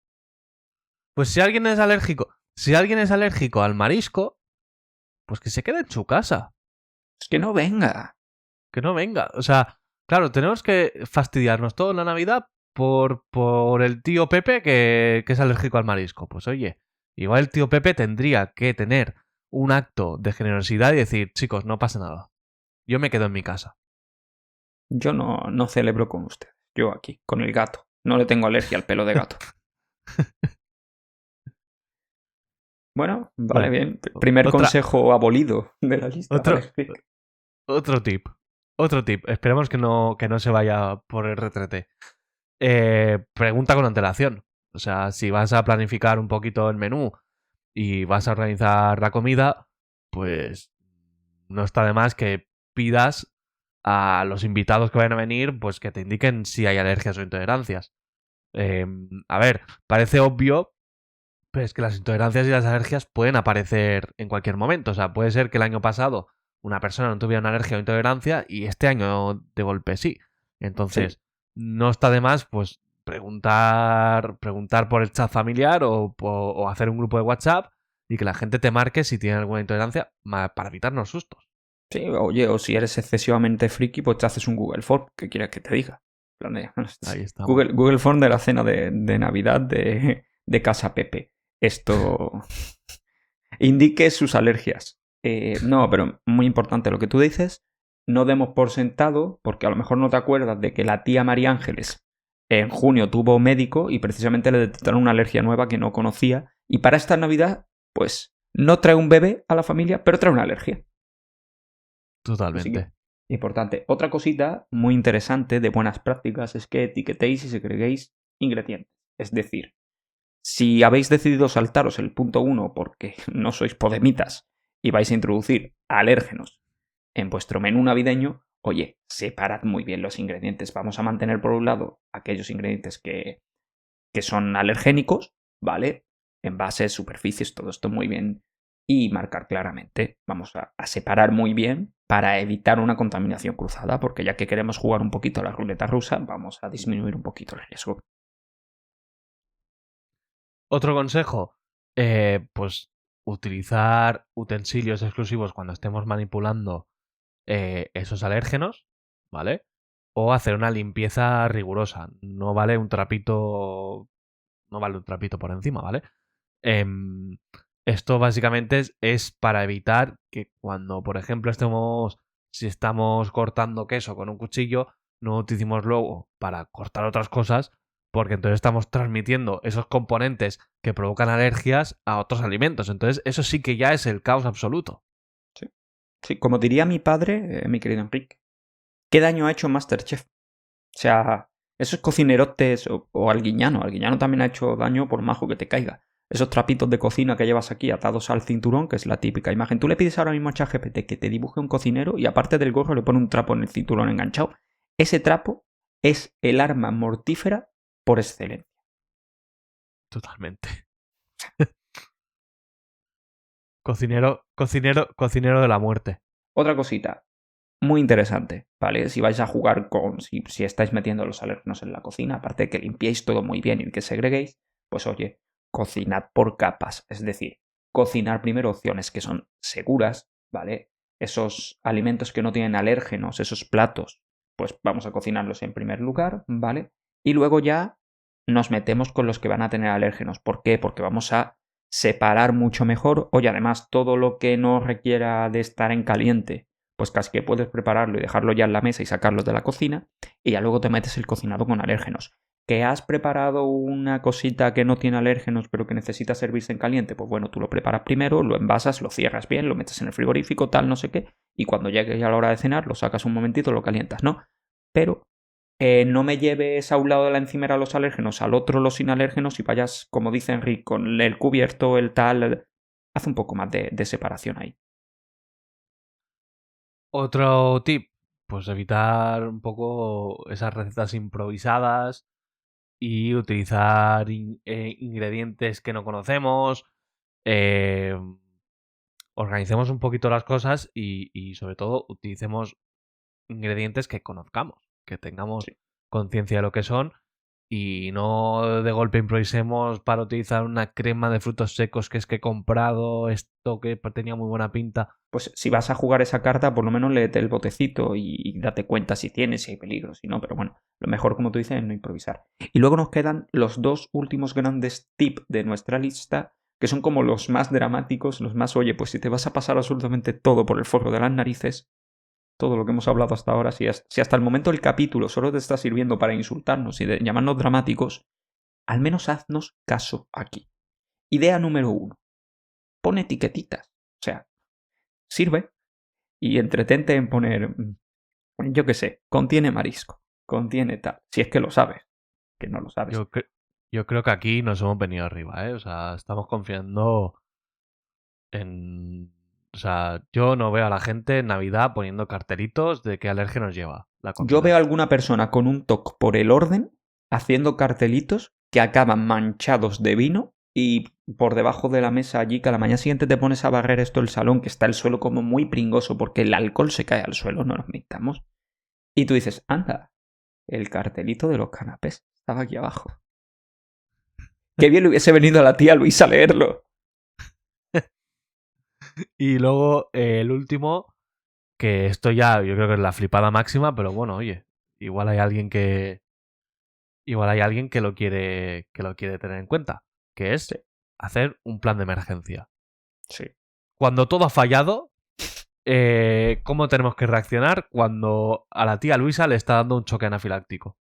[SPEAKER 1] Pues si alguien es alérgico al marisco, pues que se quede en su casa.
[SPEAKER 3] Es que no venga.
[SPEAKER 1] Que no venga. O sea, claro, tenemos que fastidiarnos toda la Navidad por el tío Pepe que es alérgico al marisco. Pues oye, igual el tío Pepe tendría que tener un acto de generosidad y decir, chicos, no pasa nada. Yo me quedo en mi casa.
[SPEAKER 3] Yo no celebro con usted. Yo aquí, con el gato. No le tengo alergia al pelo de gato. Bueno, vale, bien. Primer consejo abolido de la lista.
[SPEAKER 1] Otro tip. Esperemos que no se vaya por el retrete. Pregunta con antelación. O sea, si vas a planificar un poquito el menú y vas a organizar la comida, pues no está de más que pidas a los invitados que vayan a venir, pues que te indiquen si hay alergias o intolerancias. A ver, parece obvio, pero es que las intolerancias y las alergias pueden aparecer en cualquier momento. O sea, puede ser que el año pasado una persona no tuviera una alergia o intolerancia y este año de golpe sí. Entonces, no está de más, pues, preguntar por el chat familiar o hacer un grupo de WhatsApp y que la gente te marque si tiene alguna intolerancia para evitarnos sustos.
[SPEAKER 3] Sí, oye, o si eres excesivamente friki, pues te haces un Google Form, ¿qué quieres que te diga? En plan de,
[SPEAKER 1] Ahí estamos.
[SPEAKER 3] Google Form de la cena de Navidad de Casa Pepe. Esto indique sus alergias. No, pero muy importante lo que tú dices. No demos por sentado, porque a lo mejor no te acuerdas de que la tía María Ángeles en junio tuvo médico y precisamente le detectaron una alergia nueva que no conocía. Y para esta Navidad, pues no trae un bebé a la familia, pero trae una alergia. Así que,
[SPEAKER 1] Totalmente.
[SPEAKER 3] importante. Otra cosita muy interesante de buenas prácticas es que etiquetéis y segreguéis ingredientes. Es decir, si habéis decidido saltaros el punto 1 porque no sois podemitas y vais a introducir alérgenos en vuestro menú navideño, oye, separad muy bien los ingredientes. Vamos a mantener por un lado aquellos ingredientes que son alergénicos, ¿vale? Envases, superficies, todo esto muy bien. Y marcar claramente. Vamos a separar muy bien para evitar una contaminación cruzada, porque ya que queremos jugar un poquito a la ruleta rusa, vamos a disminuir un poquito el riesgo.
[SPEAKER 1] Otro consejo, pues utilizar utensilios exclusivos cuando estemos manipulando esos alérgenos, ¿vale? O hacer una limpieza rigurosa. No vale un trapito por encima, ¿vale? Esto básicamente es para evitar que cuando, por ejemplo, si estamos cortando queso con un cuchillo, no utilicemos luego para cortar otras cosas, porque entonces estamos transmitiendo esos componentes que provocan alergias a otros alimentos. Entonces, eso sí que ya es el caos absoluto.
[SPEAKER 3] Sí, como diría mi padre, mi querido Enrique, ¿qué daño ha hecho Masterchef? O sea, esos cocinerotes o Alguiñano. Alguiñano también ha hecho daño por majo que te caiga. Esos trapitos de cocina que llevas aquí atados al cinturón, que es la típica imagen. Tú le pides ahora mismo a ChatGPT que te dibuje un cocinero y aparte del gorro le pone un trapo en el cinturón enganchado. Ese trapo es el arma mortífera por excelencia.
[SPEAKER 1] Totalmente. Cocinero de la muerte.
[SPEAKER 3] Otra cosita, muy interesante, ¿vale? Si vais a jugar con. Si estáis metiendo los alérgenos en la cocina, aparte de que limpiéis todo muy bien y que segreguéis, pues oye, cocinad por capas. Es decir, cocinar primero opciones que son seguras, ¿vale? Esos alimentos que no tienen alérgenos, esos platos, pues vamos a cocinarlos en primer lugar, ¿vale? Y luego ya nos metemos con los que van a tener alérgenos. ¿Por qué? Porque vamos a separar mucho mejor. Oye, además, todo lo que no requiera de estar en caliente, pues casi que puedes prepararlo y dejarlo ya en la mesa y sacarlo de la cocina, y ya luego te metes el cocinado con alérgenos. ¿Que has preparado una cosita que no tiene alérgenos pero que necesita servirse en caliente? Pues bueno, tú lo preparas primero, lo envasas, lo cierras bien, lo metes en el frigorífico, tal, no sé qué, y cuando llegue ya la hora de cenar, lo sacas un momentito, lo calientas, ¿no? Pero no me lleves a un lado de la encimera los alérgenos, al otro los sin alérgenos y vayas, como dice Enrique, con el cubierto, el tal. Haz un poco más de separación ahí.
[SPEAKER 1] Otro tip, pues evitar un poco esas recetas improvisadas y utilizar ingredientes que no conocemos. Organicemos un poquito las cosas y sobre todo utilicemos ingredientes que conozcamos, que tengamos
[SPEAKER 3] Sí.
[SPEAKER 1] conciencia de lo que son y no de golpe improvisemos para utilizar una crema de frutos secos que es que he comprado esto que tenía muy buena pinta.
[SPEAKER 3] Pues si vas a jugar esa carta, por lo menos léete el botecito y date cuenta si tienes, si hay peligro, si no, pero bueno, lo mejor, como tú dices, es no improvisar. Y luego nos quedan los dos últimos grandes tips de nuestra lista, que son como los más dramáticos, los más, oye, pues si te vas a pasar absolutamente todo por el forro de las narices, todo lo que hemos hablado hasta ahora, si hasta el momento el capítulo solo te está sirviendo para insultarnos y llamarnos dramáticos, al menos haznos caso aquí. Idea número 1. Pon etiquetitas. O sea, sirve y entretente en poner, yo qué sé, contiene marisco, contiene tal. Si es que lo sabes, que no lo sabes.
[SPEAKER 1] Yo creo que aquí nos hemos venido arriba, ¿eh? O sea, estamos confiando en O sea, yo no veo a la gente en Navidad poniendo cartelitos de qué alérgenos lleva la comida.
[SPEAKER 3] Yo veo a alguna persona con un toque por el orden haciendo cartelitos que acaban manchados de vino y por debajo de la mesa allí, que a la mañana siguiente te pones a barrer esto el salón, que está el suelo como muy pringoso porque el alcohol se cae al suelo, no nos mintamos. Y tú dices, anda, el cartelito de los canapés estaba aquí abajo. Qué bien le hubiese venido a la tía Luisa a leerlo.
[SPEAKER 1] Y luego el último, que esto ya yo creo que es la flipada máxima, pero bueno, oye, igual hay alguien que lo quiere tener en cuenta, que es
[SPEAKER 3] Sí.
[SPEAKER 1] hacer un plan de emergencia.
[SPEAKER 3] Sí.
[SPEAKER 1] Cuando todo ha fallado, ¿cómo tenemos que reaccionar cuando a la tía Luisa le está dando un choque anafiláctico?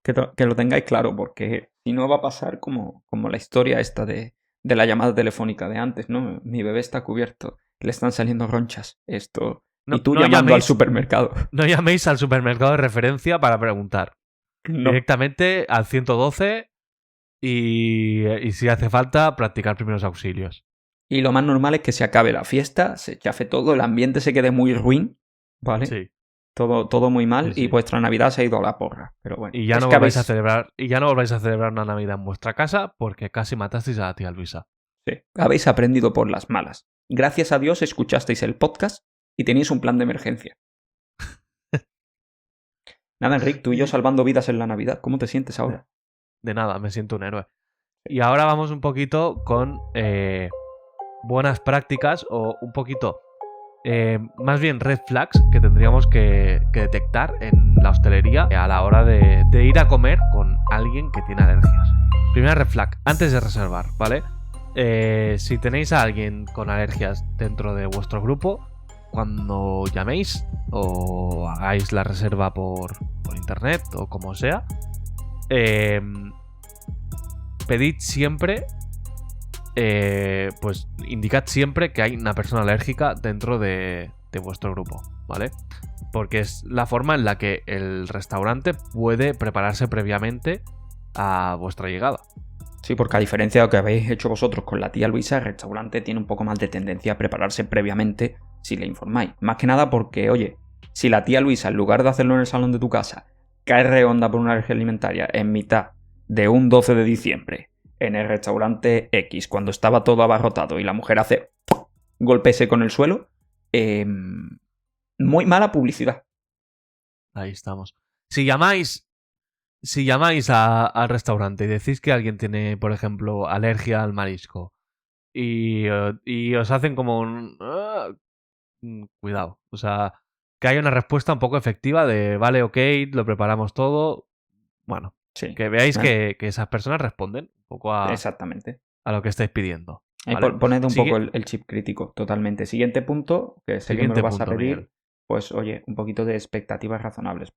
[SPEAKER 3] Que lo tengáis claro, porque si no va a pasar como la historia esta de la llamada telefónica de antes, ¿no? Mi bebé está cubierto, le están saliendo ronchas, esto.
[SPEAKER 1] No,
[SPEAKER 3] Y tú
[SPEAKER 1] no
[SPEAKER 3] llamando al
[SPEAKER 1] llaméis-
[SPEAKER 3] supermercado.
[SPEAKER 1] No llaméis al supermercado de referencia para preguntar.
[SPEAKER 3] No.
[SPEAKER 1] Directamente al 112 y si hace falta, practicar primeros auxilios.
[SPEAKER 3] Y lo más normal es que se acabe la fiesta, se chafe todo, el ambiente se quede muy ruin, ¿vale?
[SPEAKER 1] Sí.
[SPEAKER 3] Todo muy mal
[SPEAKER 1] Sí, sí.
[SPEAKER 3] y vuestra Navidad se ha ido a la porra. Pero bueno.
[SPEAKER 1] Y ya
[SPEAKER 3] es
[SPEAKER 1] no
[SPEAKER 3] que
[SPEAKER 1] volváis a celebrar una Navidad en vuestra casa porque casi matasteis a la tía Luisa.
[SPEAKER 3] Sí, habéis aprendido por las malas. Gracias a Dios escuchasteis el podcast y tenéis un plan de emergencia. Nada, Enric, tú y yo salvando vidas en la Navidad. ¿Cómo te sientes ahora?
[SPEAKER 1] De nada, me siento un héroe. Y ahora vamos un poquito con buenas prácticas o un poquito, más bien red flags que tendríamos que detectar en la hostelería a la hora de ir a comer con alguien que tiene alergias. Primera red flag, antes de reservar, ¿vale? Si tenéis a alguien con alergias dentro de vuestro grupo, cuando llaméis o hagáis la reserva por internet o como sea, pedid siempre, pues indicad siempre que hay una persona alérgica dentro de vuestro grupo, ¿vale? Porque es la forma en la que el restaurante puede prepararse previamente a vuestra llegada.
[SPEAKER 3] Sí, porque a diferencia de lo que habéis hecho vosotros con la tía Luisa, el restaurante tiene un poco más de tendencia a prepararse previamente si le informáis. Más que nada porque, oye, si la tía Luisa, en lugar de hacerlo en el salón de tu casa, cae redonda por una alergia alimentaria en mitad de un 12 de diciembre en el restaurante X, cuando estaba todo abarrotado y la mujer hace golpese con el suelo, muy mala publicidad.
[SPEAKER 1] Ahí estamos. Si llamáis al restaurante y decís que alguien tiene, por ejemplo, alergia al marisco y os hacen como un... cuidado. O sea, que haya una respuesta un poco efectiva de, vale, ok, lo preparamos todo. Bueno,
[SPEAKER 3] Sí,
[SPEAKER 1] que veáis
[SPEAKER 3] bueno,
[SPEAKER 1] que esas personas responden un poco a
[SPEAKER 3] exactamente.
[SPEAKER 1] lo que estáis pidiendo.
[SPEAKER 3] Ahí
[SPEAKER 1] ¿vale?
[SPEAKER 3] poned un
[SPEAKER 1] Sigue-
[SPEAKER 3] poco el chip crítico, totalmente. Siguiente punto, que sé que me
[SPEAKER 1] Siguiente
[SPEAKER 3] lo vas a
[SPEAKER 1] punto,
[SPEAKER 3] pedir,
[SPEAKER 1] Miguel.
[SPEAKER 3] pues oye, un poquito de expectativas razonables.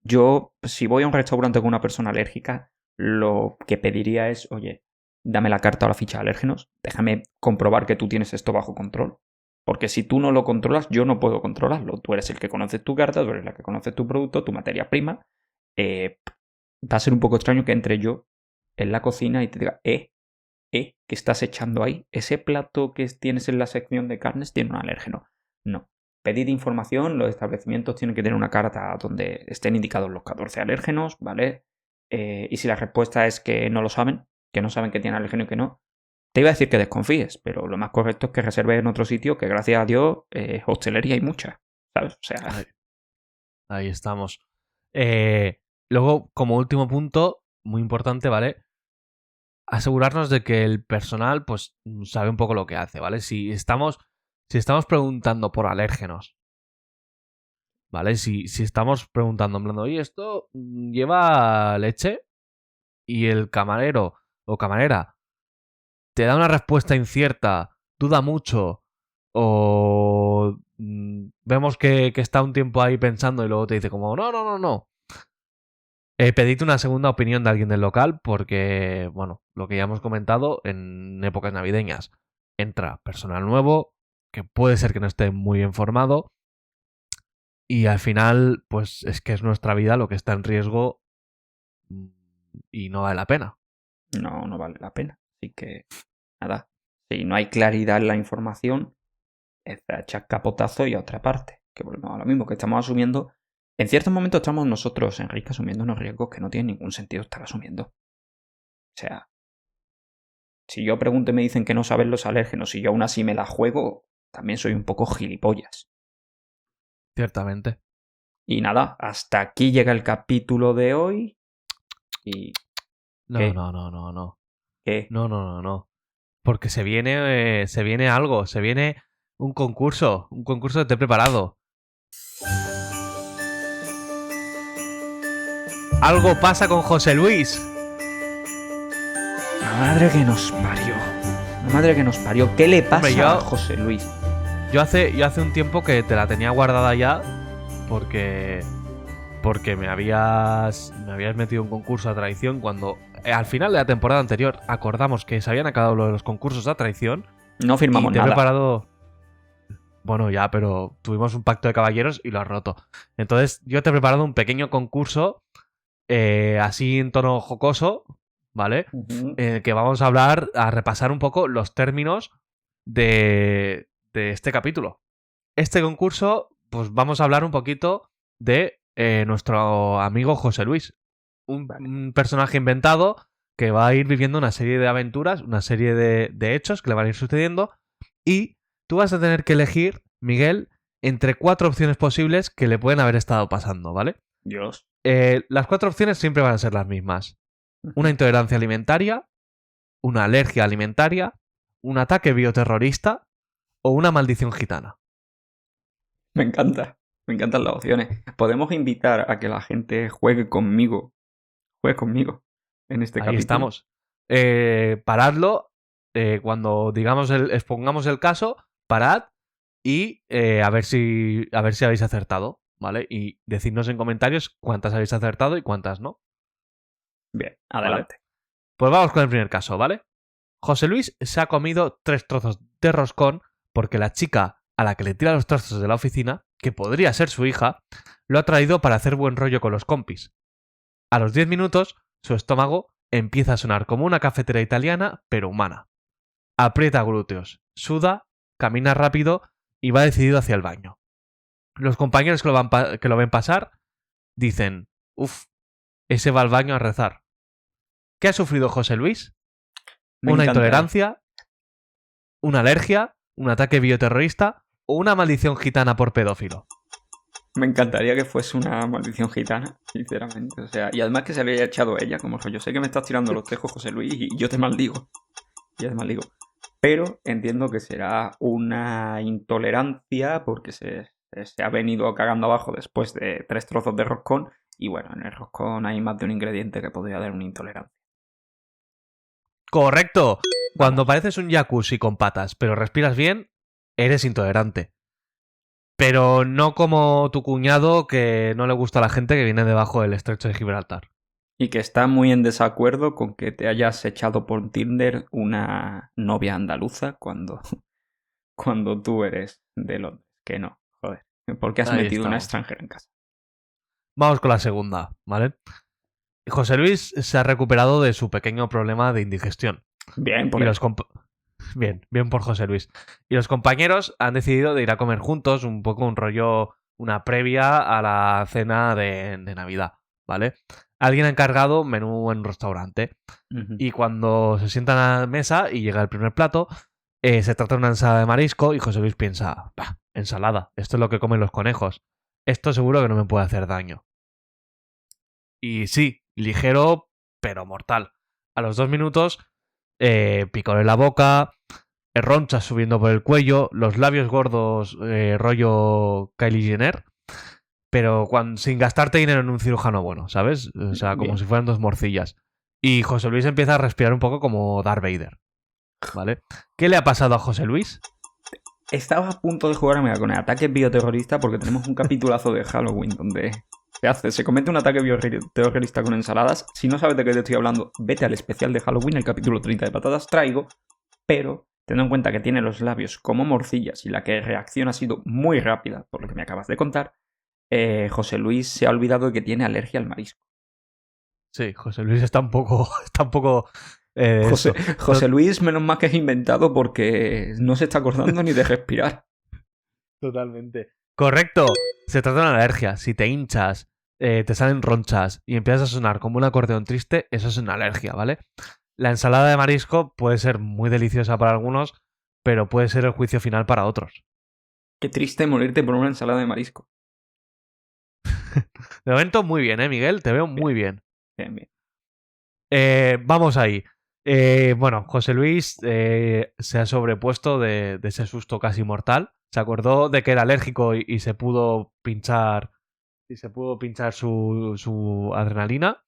[SPEAKER 3] Yo, si voy a un restaurante con una persona alérgica, lo que pediría es, oye, dame la carta o la ficha de alérgenos, déjame comprobar que tú tienes esto bajo control. Porque si tú no lo controlas, yo no puedo controlarlo. Tú eres el que conoces tu carta, tú eres la que conoces tu producto, tu materia prima. Va a ser un poco extraño que entre yo en la cocina y te diga, ¿qué estás echando ahí? ¿Ese plato que tienes en la sección de carnes tiene un alérgeno? No. Pedid información, los establecimientos tienen que tener una carta donde estén indicados los 14 alérgenos, ¿vale? Y si la respuesta es que no lo saben, que no saben que tiene alérgeno y que no, te iba a decir que desconfíes, pero lo más correcto es que reserves en otro sitio, que gracias a Dios, hostelería hay mucha, ¿sabes? O sea,
[SPEAKER 1] Ahí estamos. Luego, como último punto, muy importante, ¿vale? Asegurarnos de que el personal, pues, sabe un poco lo que hace, ¿vale? Si estamos preguntando por alérgenos, ¿vale? Si estamos preguntando, en plan, oye, ¿esto lleva leche? Y el camarero o camarera te da una respuesta incierta, duda mucho, o vemos que está un tiempo ahí pensando y luego te dice como, no. Pedid una segunda opinión de alguien del local porque, bueno, lo que ya hemos comentado, en épocas navideñas entra personal nuevo, que puede ser que no esté muy bien formado, y al final, pues es que es nuestra vida lo que está en riesgo y no vale la pena.
[SPEAKER 3] no vale la pena. Así que, nada, si no hay claridad en la información, echar capotazo y a otra parte. Que volvemos a lo mismo, que estamos asumiendo. En ciertos momentos estamos nosotros, Enrique, asumiendo unos riesgos que no tienen ningún sentido estar asumiendo. O sea, si yo pregunto y me dicen que no saben los alérgenos y yo aún así me la juego, también soy un poco gilipollas.
[SPEAKER 1] Ciertamente.
[SPEAKER 3] Y nada, hasta aquí llega el capítulo de hoy. Y...
[SPEAKER 1] No,
[SPEAKER 3] ¿Qué?
[SPEAKER 1] no.
[SPEAKER 3] ¿Qué?
[SPEAKER 1] No. Porque se viene algo, se viene un concurso que te he preparado. Algo pasa con José Luis.
[SPEAKER 3] La madre que nos parió. La madre que nos parió. ¿Qué le pasa
[SPEAKER 1] Hombre,
[SPEAKER 3] a José Luis?
[SPEAKER 1] Yo hace un tiempo que te la tenía guardada ya porque me habías metido un concurso a traición cuando al final de la temporada anterior acordamos que se habían acabado lo de los concursos a traición.
[SPEAKER 3] No firmamos
[SPEAKER 1] y te he
[SPEAKER 3] nada.
[SPEAKER 1] preparado... Bueno, ya, pero tuvimos un pacto de caballeros y lo has roto. Entonces yo te he preparado un pequeño concurso así en tono jocoso, ¿vale?
[SPEAKER 3] Uh-huh.
[SPEAKER 1] Que vamos a repasar un poco los términos de este capítulo. Este concurso, pues vamos a hablar un poquito de nuestro amigo José Luis. Un personaje inventado que va a ir viviendo una serie de aventuras, una serie de hechos que le van a ir sucediendo y tú vas a tener que elegir, Miguel, entre 4 opciones posibles que le pueden haber estado pasando, ¿vale?
[SPEAKER 3] Dios.
[SPEAKER 1] Las 4 opciones siempre van a ser las mismas. Una intolerancia alimentaria, una alergia alimentaria, un ataque bioterrorista o una maldición gitana.
[SPEAKER 3] Me encanta. Me encantan las opciones. Podemos invitar a que la gente juegue conmigo. En este capítulo.
[SPEAKER 1] Ahí estamos. Paradlo. Cuando expongamos el caso, parad y a ver si habéis acertado, ¿vale? Y decidnos en comentarios cuántas habéis acertado y cuántas no.
[SPEAKER 3] Bien, adelante.
[SPEAKER 1] ¿Vale? Pues vamos con el primer caso, ¿vale? José Luis se ha comido 3 trozos de roscón porque la chica a la que le tira los trozos de la oficina, que podría ser su hija, lo ha traído para hacer buen rollo con los compis. A los 10 minutos, su estómago empieza a sonar como una cafetera italiana, pero humana. Aprieta glúteos, suda, camina rápido y va decidido hacia el baño. Los compañeros que lo ven pasar dicen: "Uf, ese va al baño a rezar". ¿Qué ha sufrido José Luis? ¿Una intolerancia? ¿Una alergia? ¿Un ataque bioterrorista? ¿O una maldición gitana por pedófilo?
[SPEAKER 3] Me encantaría que fuese una maldición gitana, sinceramente. O sea, y además que se le haya echado ella, como yo sé que me estás tirando los tejos, José Luis, y yo te maldigo. Pero entiendo que será una intolerancia porque se ha venido cagando abajo después de 3 trozos de roscón. Y bueno, en el roscón hay más de un ingrediente que podría dar una intolerancia.
[SPEAKER 1] ¡Correcto! Cuando pareces un jacuzzi con patas, pero respiras bien, eres intolerante. Pero no como tu cuñado, que no le gusta a la gente que viene debajo del estrecho de Gibraltar.
[SPEAKER 3] Y que está muy en desacuerdo con que te hayas echado por Tinder una novia andaluza cuando tú eres de Londres. Que no, joder. ¿Por qué has
[SPEAKER 1] Ahí
[SPEAKER 3] metido una
[SPEAKER 1] estamos.
[SPEAKER 3] extranjera en casa?
[SPEAKER 1] Vamos con la segunda, ¿vale? José Luis se ha recuperado de su pequeño problema de indigestión.
[SPEAKER 3] Bien, por
[SPEAKER 1] Y
[SPEAKER 3] él.
[SPEAKER 1] los bien por José Luis. Y los compañeros han decidido de ir a comer juntos, un poco un rollo, una previa a la cena de Navidad, ¿vale? Alguien ha encargado menú en un restaurante.
[SPEAKER 3] Uh-huh.
[SPEAKER 1] Y cuando se sientan a la mesa y llega el primer plato, se trata de una ensalada de marisco y José Luis piensa: "Bah, ensalada, esto es lo que comen los conejos. Esto seguro que no me puede hacer daño". Y sí, ligero, pero mortal. A los 2 minutos, picor en la boca, ronchas subiendo por el cuello, los labios gordos, rollo Kylie Jenner, pero sin gastarte dinero en un cirujano bueno, ¿sabes? O sea, como
[SPEAKER 3] Bien.
[SPEAKER 1] si fueran 2 morcillas. Y José Luis empieza a respirar un poco como Darth Vader, ¿vale? ¿Qué le ha pasado a José Luis?
[SPEAKER 3] Estaba a punto de jugarme con el ataque bioterrorista porque tenemos un capitulazo de Halloween donde se comete un ataque bioterrorista con ensaladas. Si no sabes de qué te estoy hablando, vete al especial de Halloween, el capítulo 30 de Patatas Traigo. Pero, teniendo en cuenta que tiene los labios como morcillas y la que reacción ha sido muy rápida, por lo que me acabas de contar, José Luis se ha olvidado de que tiene alergia al marisco.
[SPEAKER 1] Sí, José Luis está un poco...
[SPEAKER 3] José Luis, menos mal que es inventado porque no se está acordando ni de respirar.
[SPEAKER 1] Totalmente. Correcto. Se trata de una alergia. Si te hinchas, te salen ronchas y empiezas a sonar como un acordeón triste, eso es una alergia, ¿vale? La ensalada de marisco puede ser muy deliciosa para algunos, pero puede ser el juicio final para otros.
[SPEAKER 3] Qué triste morirte por una ensalada de marisco.
[SPEAKER 1] De momento, muy bien, Miguel? Te veo muy bien.
[SPEAKER 3] Bien, bien.
[SPEAKER 1] Vamos ahí. Bueno, José Luis se ha sobrepuesto de ese susto casi mortal. Se acordó de que era alérgico y se pudo pinchar. Y se pudo pinchar su adrenalina.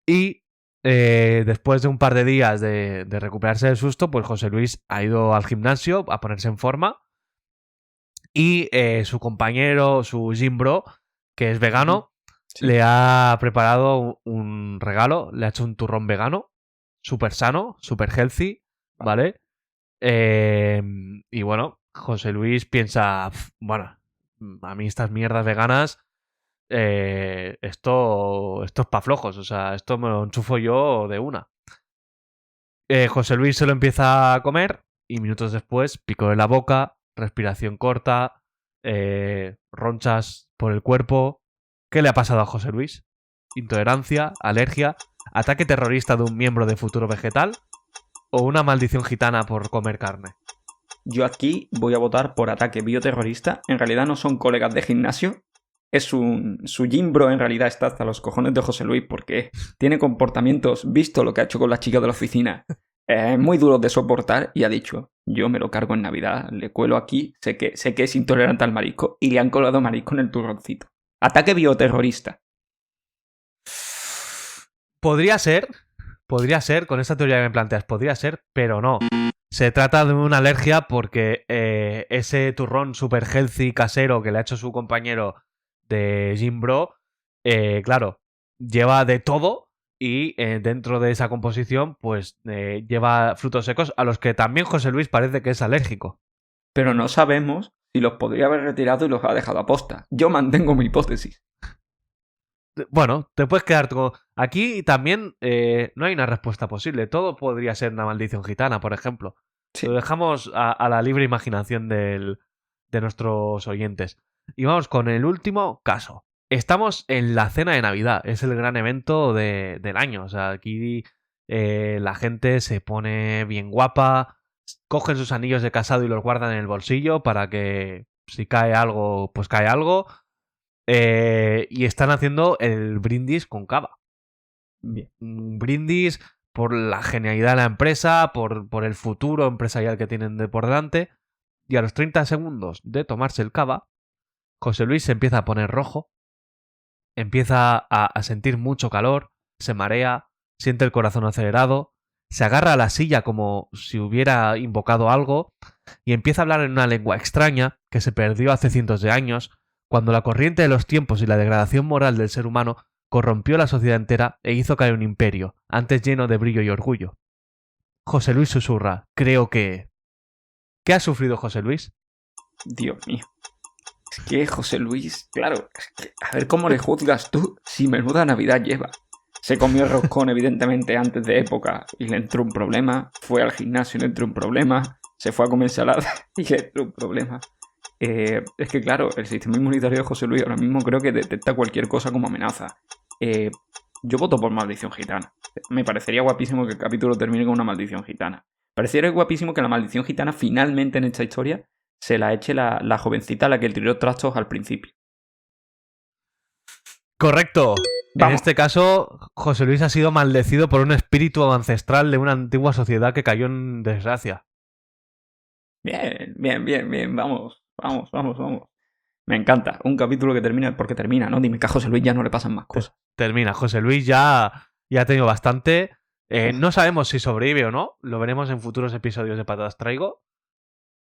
[SPEAKER 1] Y después de un par de días de recuperarse del susto, pues José Luis ha ido al gimnasio a ponerse en forma. Y su compañero, su gym bro, que es vegano,
[SPEAKER 3] Sí.
[SPEAKER 1] le ha preparado un regalo. Le ha hecho un turrón vegano. Súper sano, súper healthy, ¿vale? Y bueno, José Luis piensa, bueno, a mí estas mierdas veganas, esto es pa' flojos, o sea, esto me lo enchufo yo de una. José Luis se lo empieza a comer y minutos después, pico en la boca, respiración corta, ronchas por el cuerpo. ¿Qué le ha pasado a José Luis? ¿Intolerancia? ¿Alergia? ¿Ataque terrorista de un miembro de Futuro Vegetal? ¿O una maldición gitana por comer carne?
[SPEAKER 3] Yo aquí voy a votar por ataque bioterrorista. En realidad no son colegas de gimnasio. Su gym bro en realidad está hasta los cojones de José Luis porque tiene comportamientos, visto lo que ha hecho con la chica de la oficina, muy duros de soportar y ha dicho, yo me lo cargo en Navidad, le cuelo aquí, sé que es intolerante al marisco y le han colado marisco en el turroncito. Ataque bioterrorista.
[SPEAKER 1] Podría ser, con esta teoría que me planteas, podría ser, pero no. Se trata de una alergia porque ese turrón super healthy casero que le ha hecho su compañero de Gym Bro, claro, lleva de todo y dentro de esa composición pues lleva frutos secos a los que también José Luis parece que es alérgico.
[SPEAKER 3] Pero no sabemos si los podría haber retirado y los ha dejado a posta. Yo mantengo mi hipótesis.
[SPEAKER 1] Bueno, te puedes quedar con... Aquí también no hay una respuesta posible. Todo podría ser una maldición gitana, por ejemplo.
[SPEAKER 3] Sí.
[SPEAKER 1] Lo dejamos a la libre imaginación de nuestros oyentes. Y vamos con el último caso. Estamos en la cena de Navidad. Es el gran evento del año. O sea, aquí la gente se pone bien guapa, cogen sus anillos de casado y los guardan en el bolsillo para que si cae algo, pues cae algo. Y están haciendo el brindis con cava.
[SPEAKER 3] Bien.
[SPEAKER 1] Un brindis por la genialidad de la empresa, por el futuro empresarial que tienen de por delante. Y a los 30 segundos de tomarse el cava, José Luis se empieza a poner rojo, empieza a sentir mucho calor, se marea, siente el corazón acelerado, se agarra a la silla como si hubiera invocado algo y empieza a hablar en una lengua extraña que se perdió hace cientos de años, cuando la corriente de los tiempos y la degradación moral del ser humano corrompió la sociedad entera e hizo caer un imperio, antes lleno de brillo y orgullo. José Luis susurra, creo que... ¿Qué ha sufrido José Luis?
[SPEAKER 3] Dios mío. Es que José Luis, claro, a ver cómo le juzgas tú si menuda Navidad lleva. Se comió el roscón evidentemente antes de época y le entró un problema. Fue al gimnasio y le entró un problema. Se fue a comer ensalada y le entró un problema. Es que claro, el sistema inmunitario de José Luis ahora mismo creo que detecta cualquier cosa como amenaza. Yo voto por maldición gitana. Me parecería guapísimo que el capítulo termine con una maldición gitana. Pareciera guapísimo que la maldición gitana finalmente en esta historia se la eche la jovencita a la que él tiró trastos al principio.
[SPEAKER 1] Correcto.
[SPEAKER 3] Vamos.
[SPEAKER 1] En este caso, José Luis ha sido maldecido por un espíritu ancestral de una antigua sociedad que cayó en desgracia.
[SPEAKER 3] Bien. Vamos. Me encanta. Un capítulo que termina porque termina, ¿no? Dime que a José Luis ya no le pasan más cosas.
[SPEAKER 1] Termina. José Luis ya ha tenido bastante. No sabemos si sobrevive o no. Lo veremos en futuros episodios de Patatas Traigo.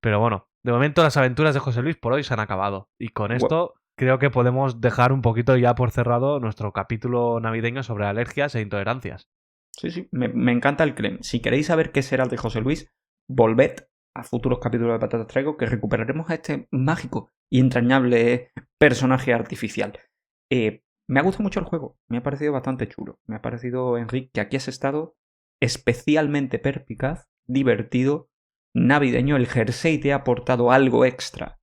[SPEAKER 1] Pero bueno, de momento las aventuras de José Luis por hoy se han acabado. Y con esto creo que podemos dejar un poquito ya por cerrado nuestro capítulo navideño sobre alergias e intolerancias.
[SPEAKER 3] Sí. Me encanta el claim. Si queréis saber qué será el de José Luis, volved a futuros capítulos de Patatas Traigo que recuperaremos a este mágico y entrañable personaje artificial. Me ha gustado mucho el juego. Me ha parecido bastante chulo. Me ha parecido, Enric, que aquí has estado especialmente perspicaz, divertido, navideño. El jersey te ha aportado algo extra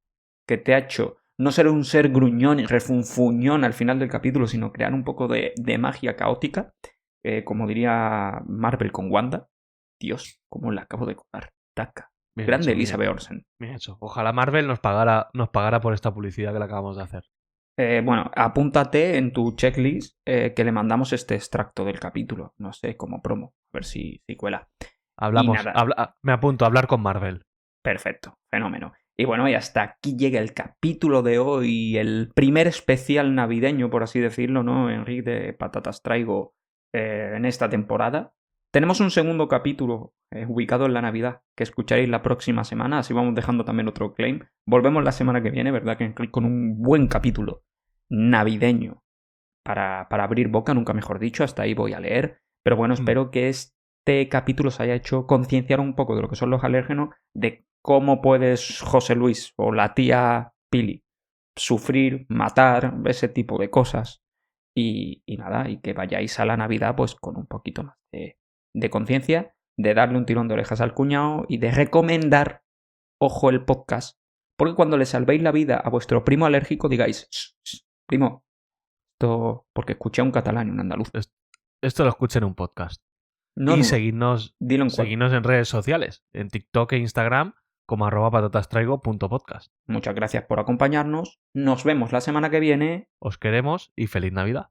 [SPEAKER 3] que te ha hecho no ser un ser gruñón y refunfuñón al final del capítulo, sino crear un poco de magia caótica, como diría Marvel con Wanda. Dios, cómo la acabo de contar. Taca.
[SPEAKER 1] Bien
[SPEAKER 3] Grande
[SPEAKER 1] hecho,
[SPEAKER 3] Elizabeth Olsen.
[SPEAKER 1] Bien hecho. Ojalá Marvel nos pagara por esta publicidad que le acabamos de hacer.
[SPEAKER 3] Bueno, apúntate en tu checklist que le mandamos este extracto del capítulo. No sé, como promo. A ver si cuela.
[SPEAKER 1] Hablamos.
[SPEAKER 3] Y nada.
[SPEAKER 1] Me apunto a hablar con Marvel.
[SPEAKER 3] Perfecto, fenómeno. Y bueno, y hasta aquí llega el capítulo de hoy, el primer especial navideño, por así decirlo, ¿no? Enrique de Patatas Traigo en esta temporada. Tenemos un segundo capítulo ubicado en la Navidad que escucharéis la próxima semana, así vamos dejando también otro claim. Volvemos la semana que viene, ¿verdad? Que Enrique con un buen capítulo navideño para abrir boca, nunca mejor dicho, hasta ahí voy a leer. Pero bueno, espero que este capítulo os haya hecho concienciar un poco de lo que son los alérgenos, de cómo puedes, José Luis o la tía Pili, sufrir, matar, ese tipo de cosas. Y nada, y que vayáis a la Navidad pues con un poquito más de conciencia, de darle un tirón de orejas al cuñado y de recomendar, ojo, el podcast, porque cuando le salvéis la vida a vuestro primo alérgico digáis, primo, esto porque escuché a un catalán y un andaluz.
[SPEAKER 1] Esto lo escuché en un podcast.
[SPEAKER 3] No,
[SPEAKER 1] y
[SPEAKER 3] no,
[SPEAKER 1] seguidnos en redes sociales, en TikTok e Instagram, como @patatastraigo.podcast.
[SPEAKER 3] Muchas gracias por acompañarnos. Nos vemos la semana que viene.
[SPEAKER 1] Os queremos y feliz Navidad.